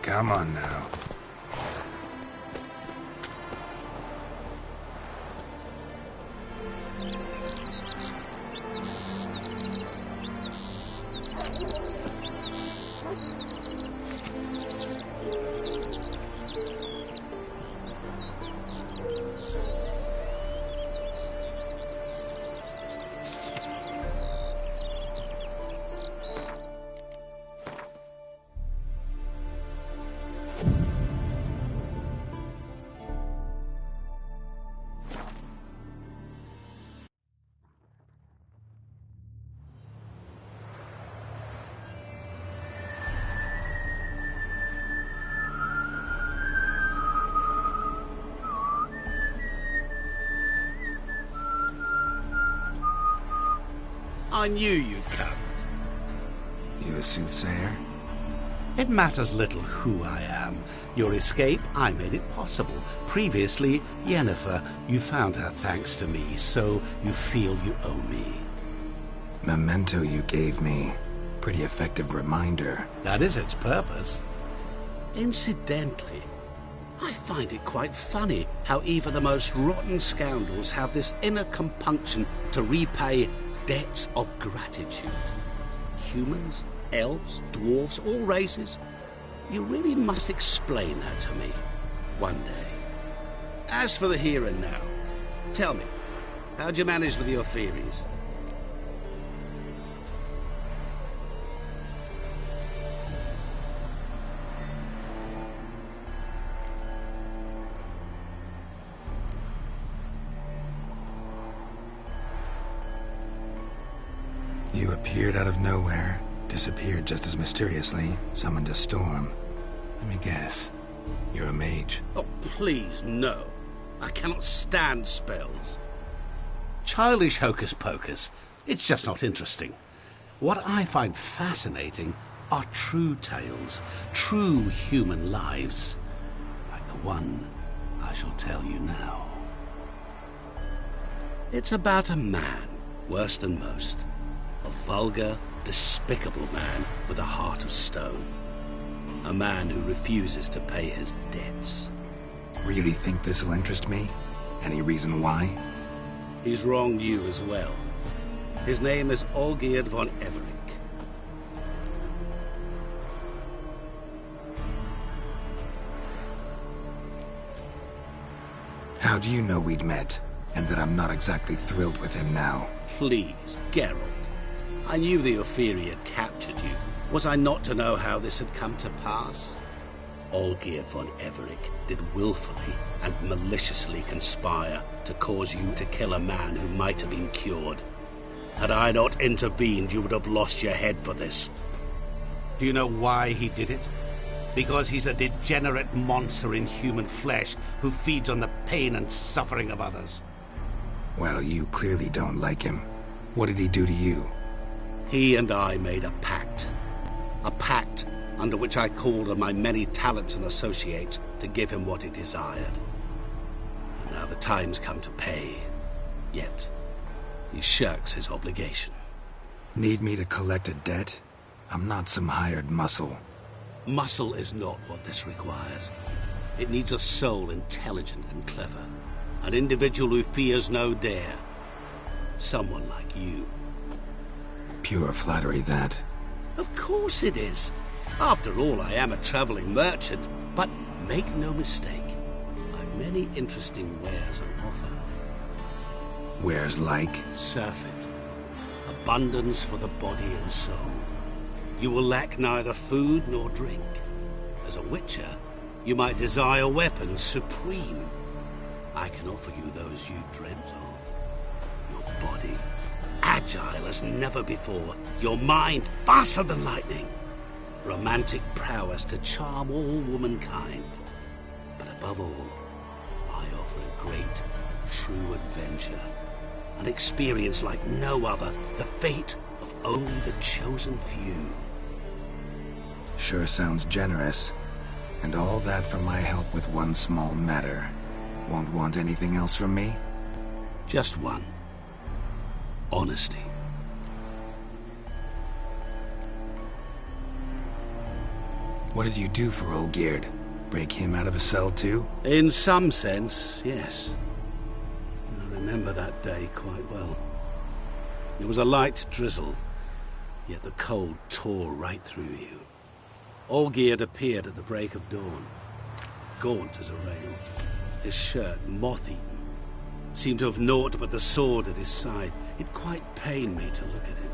Come on now. I knew you'd come. You a soothsayer? It matters little who I am. Your escape, I made it possible. Previously, Yennefer, you found her thanks to me, so you feel you owe me. Memento you gave me. Pretty effective reminder. That is its purpose. Incidentally, I find it quite funny how even the most rotten scoundrels have this inner compunction to repay debts of gratitude. Humans, elves, dwarves, all races. You really must explain that to me one day. As for the here and now, tell me, how'd you manage with your theories? You appeared out of nowhere, disappeared just as mysteriously, summoned a storm. Let me guess. You're a mage. Oh, please, no. I cannot stand spells. Childish hocus-pocus. It's just not interesting. What I find fascinating are true tales, true human lives, like the one I shall tell you now. It's about a man, worse than most. A vulgar, despicable man with a heart of stone. A man who refuses to pay his debts. Really think this'll interest me? Any reason why? He's wronged you as well. His name is Olgierd von Everec. How do you know we'd met, and that I'm not exactly thrilled with him now? Please, Geralt. I knew the Ophiri had captured you. Was I not to know how this had come to pass? Olgierd von Everec did willfully and maliciously conspire to cause you to kill a man who might have been cured. Had I not intervened, you would have lost your head for this. Do you know why he did it? Because he's a degenerate monster in human flesh who feeds on the pain and suffering of others. Well, you clearly don't like him. What did he do to you? He and I made a pact under which I called on my many talents and associates to give him what he desired. And now the time's come to pay. Yet, he shirks his obligation. Need me to collect a debt? I'm not some hired muscle. Muscle is not what this requires. It needs a soul intelligent and clever. An individual who fears no dare. Someone like you. Pure flattery, that. Of course it is. After all, I am a traveling merchant. But make no mistake, I've many interesting wares on offer. Wares like? Surfeit. Abundance for the body and soul. You will lack neither food nor drink. As a witcher, you might desire weapons supreme. I can offer you those you dreamt of. Your body, agile as never before. Your mind, faster than lightning. Romantic prowess to charm all womankind. But above all, I offer a great, true adventure. An experience like no other. The fate of only the chosen few. Sure sounds generous. And all that for my help with one small matter. Won't want anything else from me? Just one. Honesty. What did you do for Olgierd? Break him out of a cell too? In some sense, yes. I remember that day quite well. It was a light drizzle, yet the cold tore right through you. Olgierd appeared at the break of dawn, gaunt as a rail, his shirt moth-eaten. Seemed to have naught but the sword at his side. It quite pained me to look at him.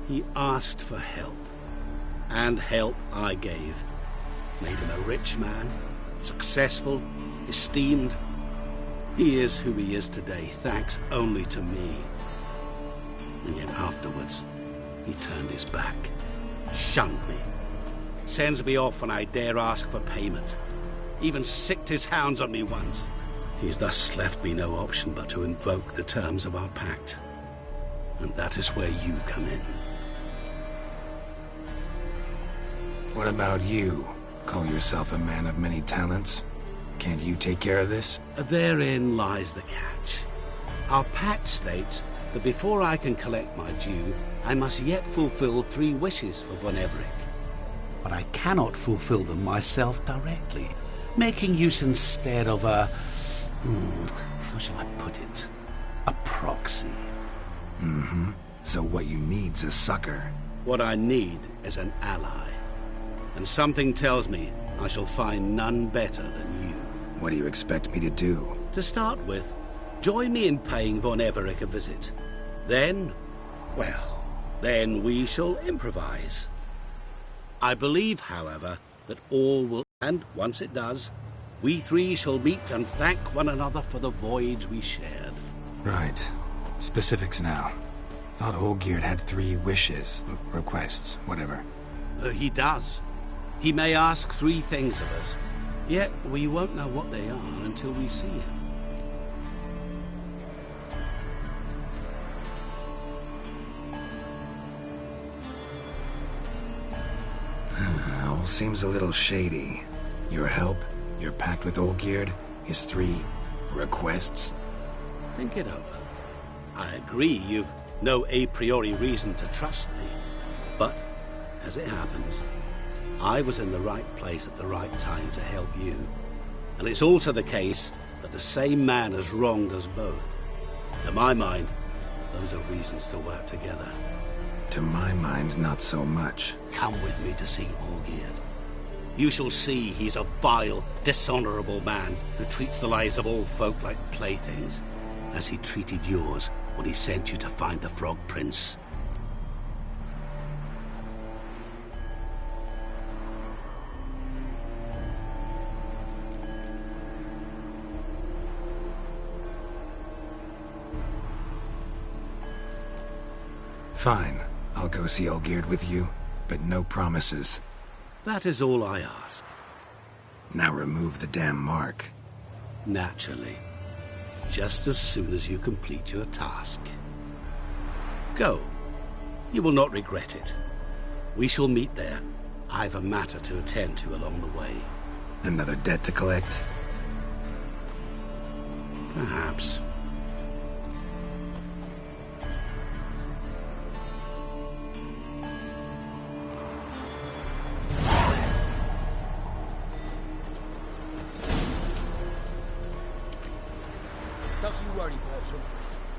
He asked for help, and help I gave. Made him a rich man, successful, esteemed. He is who he is today, thanks only to me. And yet afterwards, he turned his back, shunned me, sends me off when I dare ask for payment. Even sicked his hounds on me once. He's thus left me no option but to invoke the terms of our pact. And that is where you come in. What about you? Call yourself a man of many talents? Can't you take care of this? Therein lies the catch. Our pact states that before I can collect my due, I must yet fulfill 3 wishes for Von Everec. But I cannot fulfill them myself directly, making use instead of a... how shall I put it? A proxy. Mm-hmm. So what you need's a sucker. What I need is an ally. And something tells me I shall find none better than you. What do you expect me to do? To start with, join me in paying Von Everec a visit. Then, well, then we shall improvise. I believe, however, that all will... And once it does, we 3 shall meet and thank one another for the voyage we shared. Right. Specifics now. Thought Olgierd had 3 wishes, requests, whatever. He does. He may ask 3 things of us, yet we won't know what they are until we see him. All seems a little shady. Your help, your pact with Olgierd, his 3 requests. Think it over. I agree you've no a priori reason to trust me, but as it happens, I was in the right place at the right time to help you. And it's also the case that the same man has wronged us both. To my mind, those are reasons to work together. To my mind, not so much. Come with me to see Olgierd. You shall see he's a vile, dishonorable man who treats the lives of all folk like playthings, as he treated yours when he sent you to find the Frog Prince. Fine. I'll go see Olgierd with you, but no promises. That is all I ask. Now remove the damn mark. Naturally. Just as soon as you complete your task. Go. You will not regret it. We shall meet there, I've a matter to attend to along the way. Another debt to collect? Perhaps. Don't you worry, Bertram.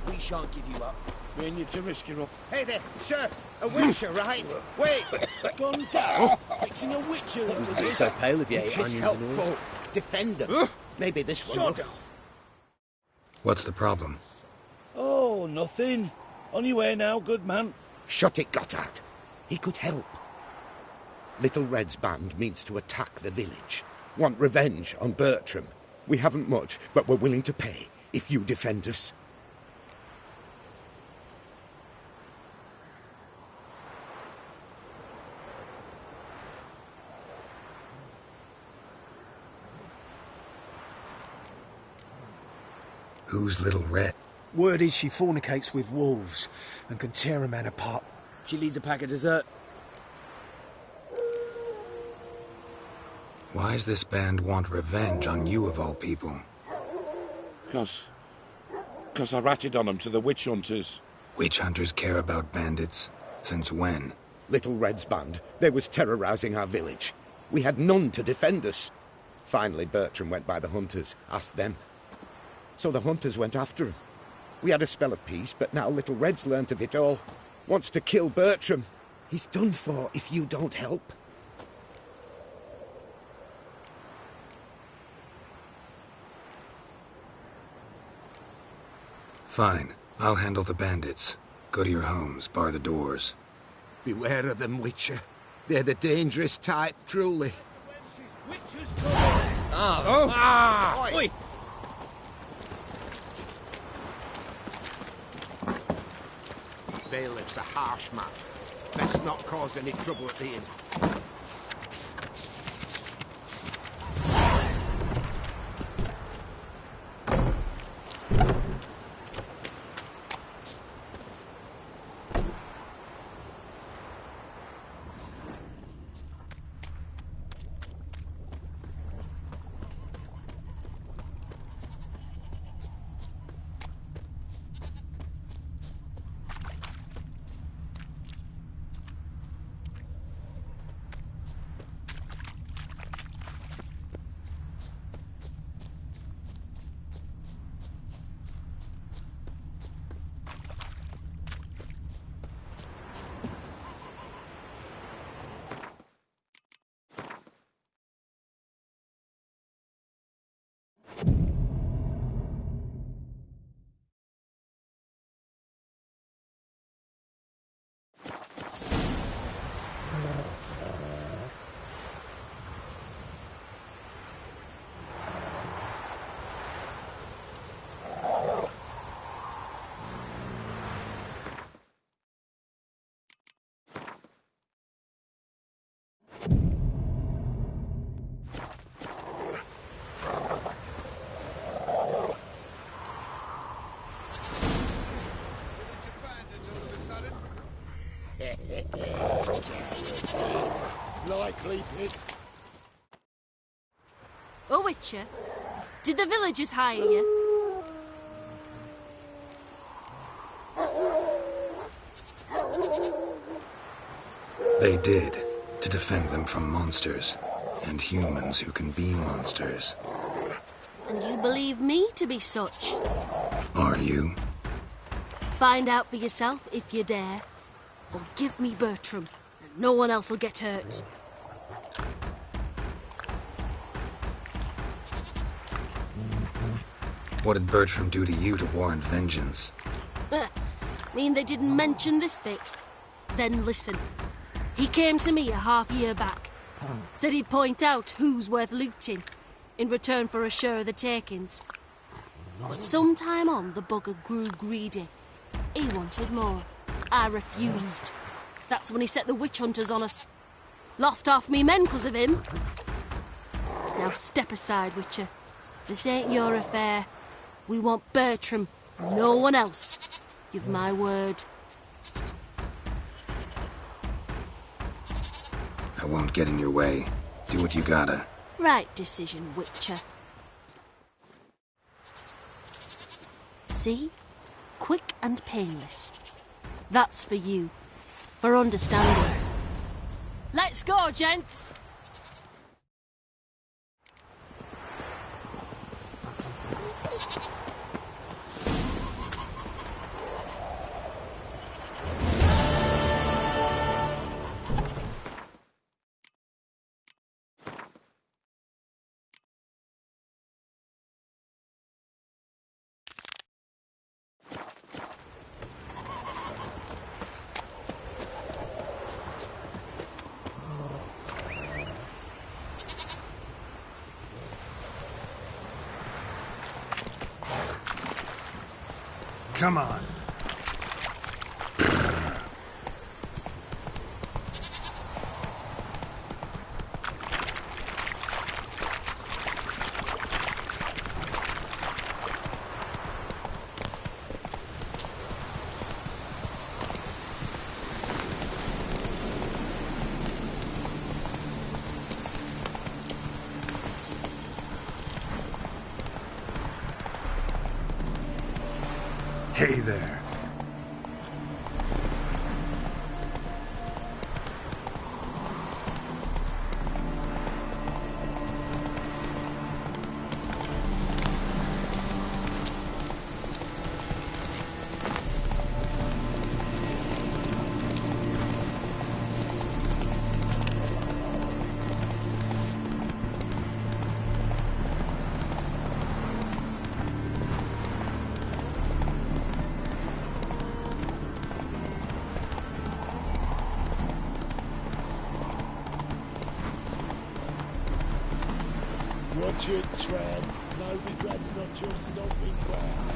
We shan't give you up. We need to risk it up. Hey there, sir. A Witcher, right? Wait. Gone down. Fixing a Witcher into Don't be this. so pale if you ate Witcher's onions and all. helpful. Defend them. Maybe this one Shut will. off. What's the problem? Oh, nothing. On your way now, good man. Shut it, Gotthard. He could help. Little Red's band means to attack the village. Want revenge on Bertram. We haven't much, but we're willing to pay if you defend us. Who's Little Red? Word is she fornicates with wolves and can tear a man apart. She leads a pack of dessert. Why's this band want revenge on you of all people? Because I ratted on them to the witch hunters. Witch hunters care about bandits? Since when? Little Red's band, they was terrorising our village. We had none to defend us. Finally, Bertram went by the hunters, asked them. So the hunters went after him. We had a spell of peace, but now Little Red's learnt of it all. Wants to kill Bertram. He's done for if you don't help. Fine. I'll handle the bandits. Go to your homes, bar the doors. Beware of them, Witcher. They're the dangerous type, truly. Oi! Bailiff's a harsh man. Best not cause any trouble at the inn. Likely pissed. Oh, Witcher, did the villagers hire you? They did, to defend them from monsters, and humans who can be monsters. And you believe me to be such? Are you? Find out for yourself if you dare. Or give me Bertram, and no one else will get hurt. What did Bertram do to you to warrant vengeance? Mean they didn't mention this bit? Then listen. He came to me a half-year back. Said he'd point out who's worth looting, in return for a share of the takings. But sometime on, the bugger grew greedy. He wanted more. I refused. That's when he set the witch hunters on us. Lost half me men 'cause of him. Now step aside, Witcher. This ain't your affair. We want Bertram, no one else. Give my word. I I won't get in your way. Do what you gotta. Right decision, Witcher. See? Quick and painless. That's for you. For understanding. Let's go, gents! Come on. Hey there. Watch it, tread. No regrets, not your stomping ground.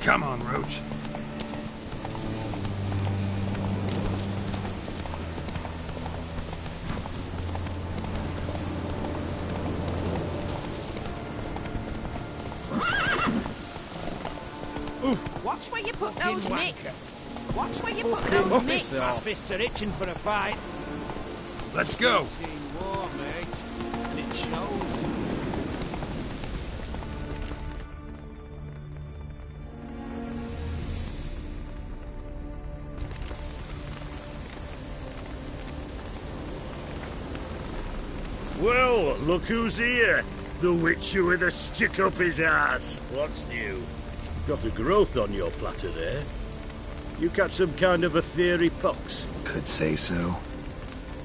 Come on, Roach. Watch where you put those wanker. mitts. Watch where you put those mitts. Our fists are itching for a fight. Let's go. Seen war, mate, and it shows. Well, look who's here. The Witcher with a stick up his ass. What's new? Got a growth on your platter there. You catch some kind of a fiery pox? Could say so.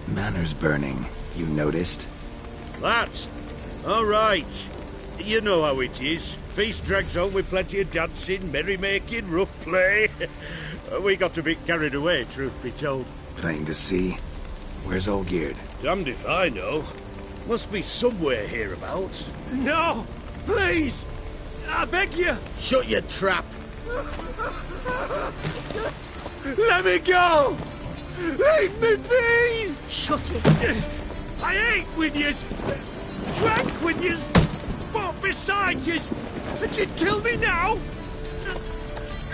Manor's burning. You noticed? That? All right. You know how it is. Feast drags on with plenty of dancing, merrymaking, rough play. We got a bit carried away, truth be told. Plain to see. Where's Olgierd? Damned if I know. Must be somewhere hereabouts. No! Please! I beg you! Shut your trap! Let me go! Leave me be! Shut it! I ate with yous, drank with yous, fought beside yous, and you kill me now?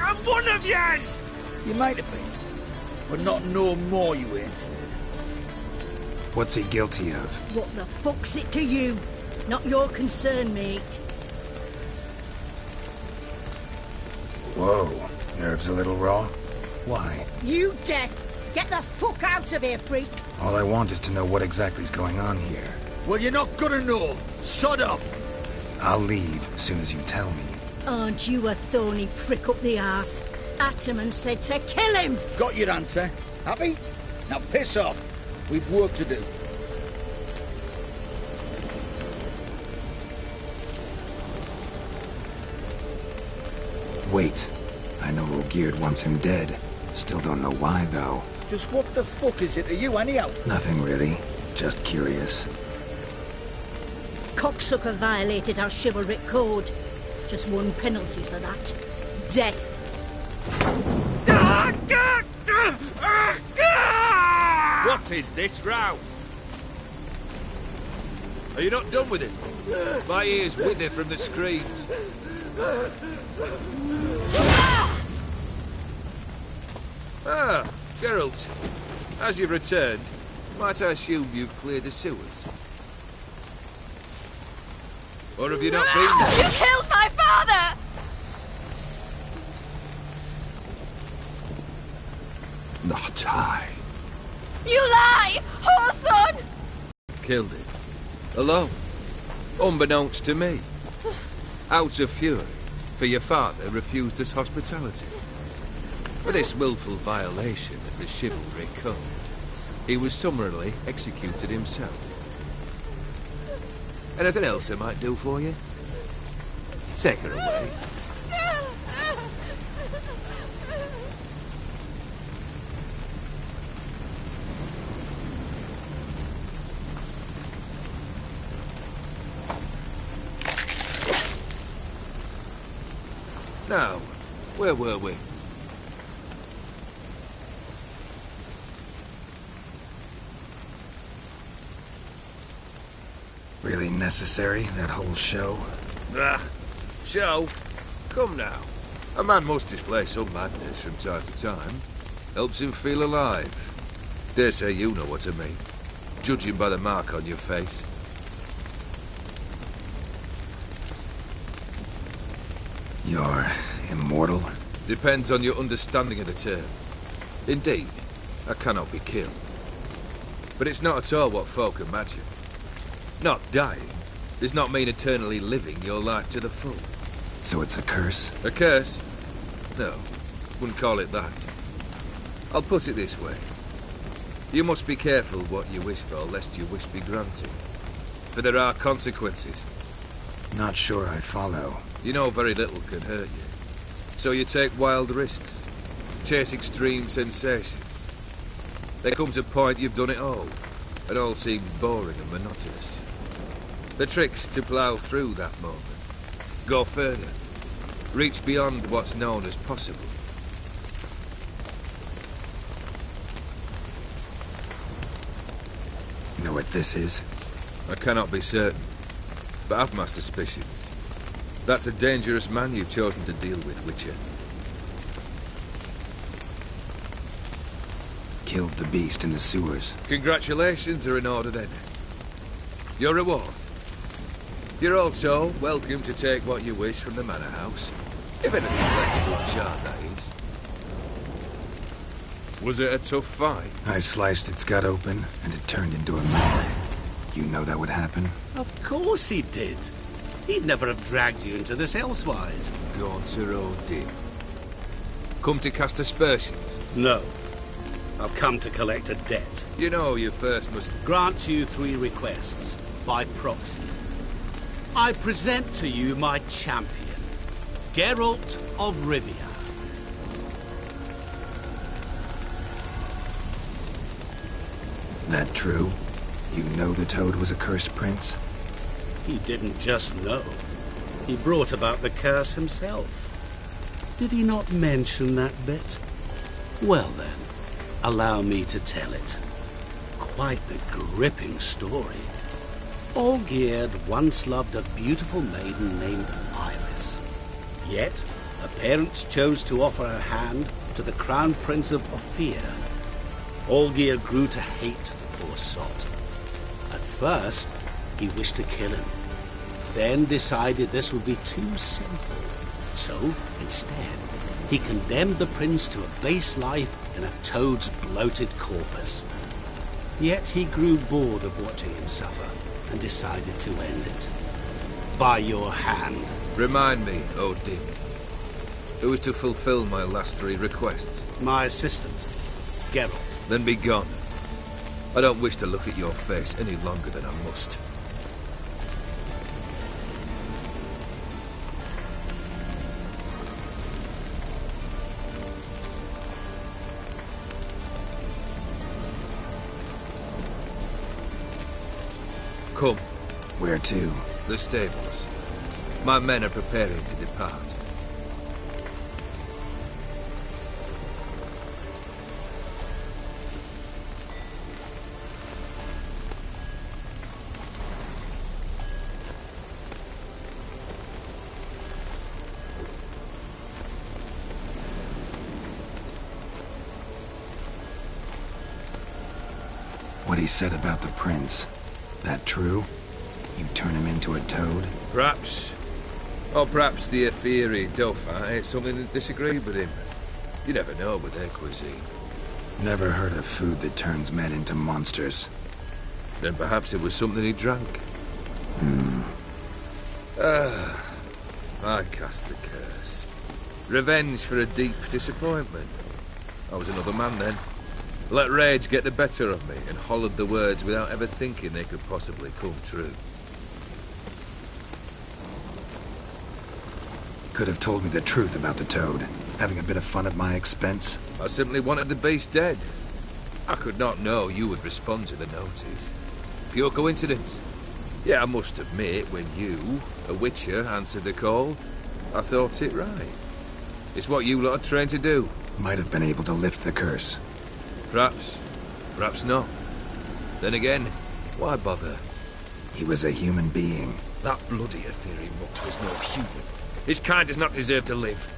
I'm one of yous! You might have been, but not no more you ain't. What's he guilty of? What the fuck's it to you? Not your concern, mate. Whoa. Nerves a little raw? Why? You deaf! Get the fuck out of here, freak! All I want is to know what exactly is going on here. Well, you're not gonna know. Sod off! I'll leave as soon as you tell me. Aren't you a thorny prick up the arse? Ataman said to kill him! Got your answer. Happy? Now piss off. We've work to do. Wait. I know Olgierd wants him dead. Still don't know why, though. Just what the fuck is it to you, anyhow? Nothing really. Just curious. Cocksucker violated our chivalric code. Just one penalty for that. Death. What is this row? Are you not done with it? My ears wither from the screams. Ah, Geralt. As you've returned, might I assume you've cleared the sewers? Or have you not been there? You killed my father! Not I. You lie! Whoreson! Killed him. Alone. Unbeknownst to me. Out of fury, for your father refused us hospitality. For this willful violation of the chivalry code, he was summarily executed himself. Anything else I might do for you? Take her away. Now, where were we? Really necessary, that whole show? Ah, show? Come now. A man must display some madness from time to time. Helps him feel alive. Dare say you know what I mean. Judging by the mark on your face. You're immortal? Depends on your understanding of the term. Indeed, I cannot be killed. But it's not at all what folk imagine. Not dying does not mean eternally living your life to the full. So it's a curse? A curse? No, wouldn't call it that. I'll put it this way. You must be careful what you wish for, lest your wish be granted. For there are consequences. Not sure I follow. You know very little can hurt you. So you take wild risks. Chase extreme sensations. There comes a point you've done it all. It all seems boring and monotonous. The trick's to plough through that moment. Go further. Reach beyond what's known as possible. You know what this is? I cannot be certain, but I've my suspicions. That's a dangerous man you've chosen to deal with, Witcher. Killed the beast in the sewers. Congratulations are in order then. Your reward. You're also welcome to take what you wish from the manor house. If anything's left to unchart, that is. Was it a tough fight? I sliced its gut open, and it turned into a man. You know that would happen? Of course he did. He'd never have dragged you into this elsewise. Gaunter Odin. Come to cast aspersions? No. I've come to collect a debt. You know you first must... Grant you 3 requests, by proxy. I present to you my champion, Geralt of Rivia. That true? You know the Toad was a cursed prince? He didn't just know. He brought about the curse himself. Did he not mention that bit? Well then, allow me to tell it. Quite the gripping story. Olgierd once loved a beautiful maiden named Iris. Yet, her parents chose to offer her hand to the Crown Prince of Ophir. Olgierd grew to hate the poor sot. At first, he wished to kill him, then decided this would be too simple. So, instead, he condemned the prince to a base life in a toad's bloated corpus. Yet he grew bored of watching him suffer and decided to end it. By your hand. Remind me, Odin. Who is to fulfill my last 3 requests? My assistant, Geralt. Then be gone. I don't wish to look at your face any longer than I must. Come. Where to? The stables. My men are preparing to depart. What he said about the prince, that true? You turn him into a toad? Perhaps. Or perhaps the Aetheri Dauphin ate something that disagreed with him. You never know with their cuisine. Never heard of food that turns men into monsters. Then perhaps it was something he drank. I cast the curse. Revenge for a deep disappointment. I was another man then. Let rage get the better of me and hollered the words without ever thinking they could possibly come true. Could have told me the truth about the toad, having a bit of fun at my expense. I simply wanted the beast dead. I could not know you would respond to the notice. Pure coincidence. Yeah, I must admit, when you, a witcher, answered the call, I thought it right. It's what you lot are trained to do. Might have been able to lift the curse. Perhaps. Perhaps not. Then again, why bother? He was a human being. That bloody Aetheri mutt was no human. His kind does not deserve to live.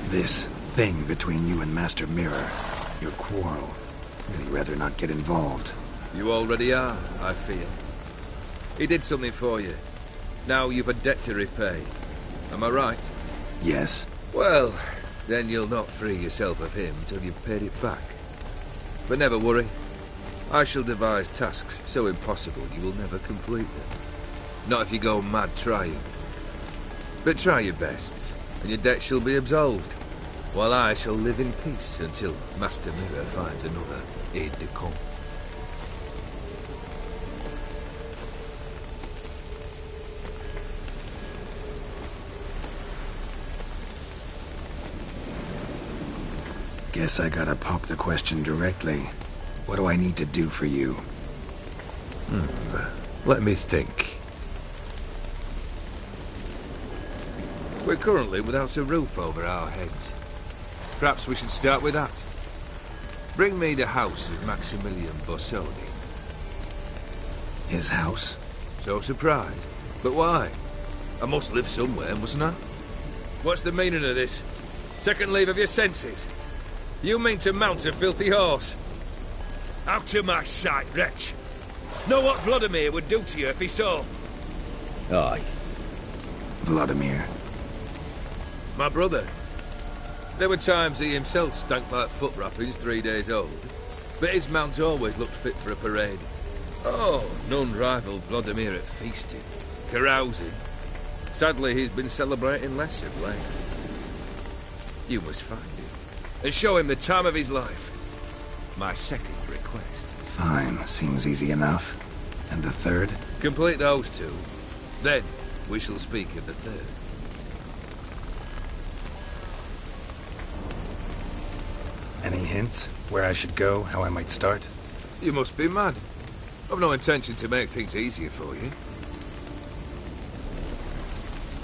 This thing between you and Master Mirror, your quarrel, really rather not get involved. You already are, I feel. He did something for you. Now you've a debt to repay. Am I right? Yes. Well, then you'll not free yourself of him till you've paid it back. But never worry. I shall devise tasks so impossible you will never complete them. Not if you go mad trying. But try your best, and your debt shall be absolved, while I shall live in peace until Master Mirror finds another aide-de-camp. Guess I gotta pop the question directly. What do I need to do for you? Let me think. We're currently without a roof over our heads. Perhaps we should start with that. Bring me the house of Maximilian Bossoni. His house? So surprised. But why? I must live somewhere, mustn't I? What's the meaning of this? Second leave of your senses? You mean to mount a filthy horse? Out of my sight, wretch! Know what Vladimir would do to you if he saw? Aye. Vladimir. My brother. There were times he himself stank like foot wrappings 3 days old, but his mount always looked fit for a parade. Oh, none rivaled Vladimir at feasting, carousing. Sadly, he's been celebrating less of late. You must find him and show him the time of his life. My second request. Fine, seems easy enough. And the third? Complete those two. Then we shall speak of the third. Any hints? Where I should go? How I might start? You must be mad. I've no intention to make things easier for you.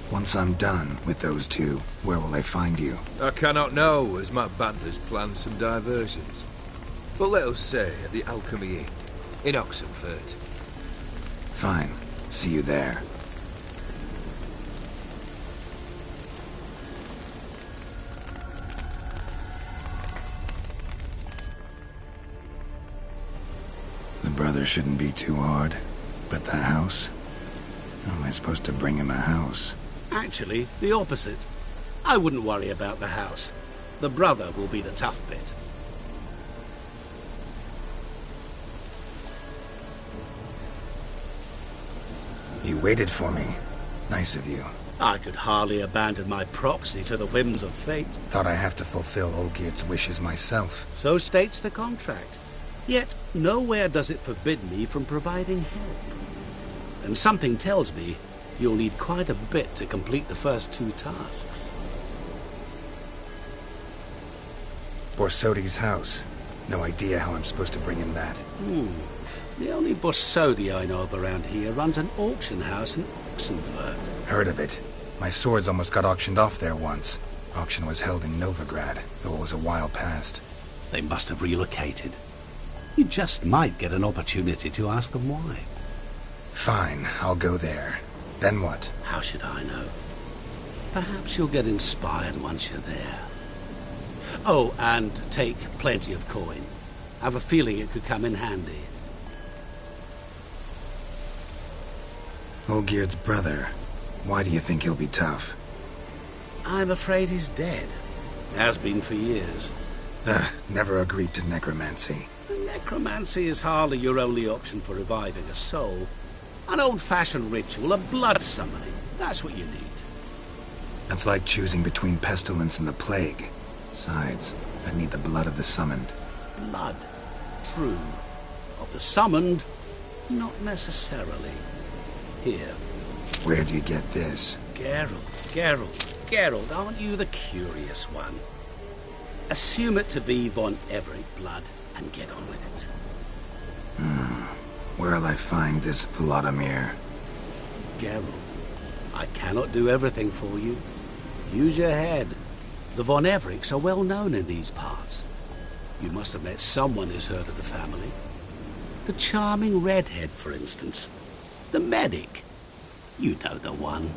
Once I'm done with those two, where will I find you? I cannot know, as my band has planned some diversions. But let us say at the Alchemy Inn, in Oxenfurt. Fine. See you there. The brother shouldn't be too hard. But the house? How am I supposed to bring him a house? Actually, the opposite. I wouldn't worry about the house. The brother will be the tough bit. You waited for me. Nice of you. I could hardly abandon my proxy to the whims of fate. Thought I have to fulfill Olgierd's wishes myself. So states the contract. Yet, nowhere does it forbid me from providing help. And something tells me you'll need quite a bit to complete the first two tasks. Borsodi's house. No idea how I'm supposed to bring him that. The only Borsodi I know of around here runs an auction house in Oxenfurt. Heard of it. My swords almost got auctioned off there once. Auction was held in Novigrad, though it was a while past. They must have relocated. You just might get an opportunity to ask them why. Fine, I'll go there. Then what? How should I know? Perhaps you'll get inspired once you're there. Oh, and take plenty of coin. I have a feeling it could come in handy. Olgierd's brother. Why do you think he'll be tough? I'm afraid he's dead. Has been for years. Never agreed to necromancy. Necromancy is hardly your only option for reviving a soul. An old-fashioned ritual, a blood summoning. That's what you need. That's like choosing between pestilence and the plague. Besides, I need the blood of the summoned. Blood. True. Of the summoned, not necessarily. Here. Where do you get this? Geralt, aren't you the curious one? Assume it to be von Everett blood and get on with it. Where'll I find this Vladimir? Geralt, I cannot do everything for you. Use your head. The von Evericks are well known in these parts. You must have met someone who's heard of the family. The charming redhead, for instance. The medic. You know the one.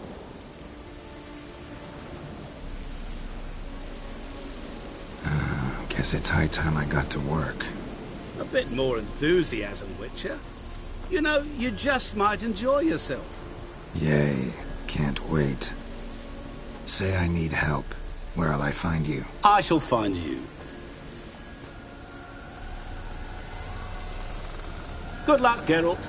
Guess it's high time I got to work. A bit more enthusiasm, Witcher. You know, you just might enjoy yourself. Yay. Can't wait. Say I need help. Where'll I find you? I shall find you. Good luck, Geralt.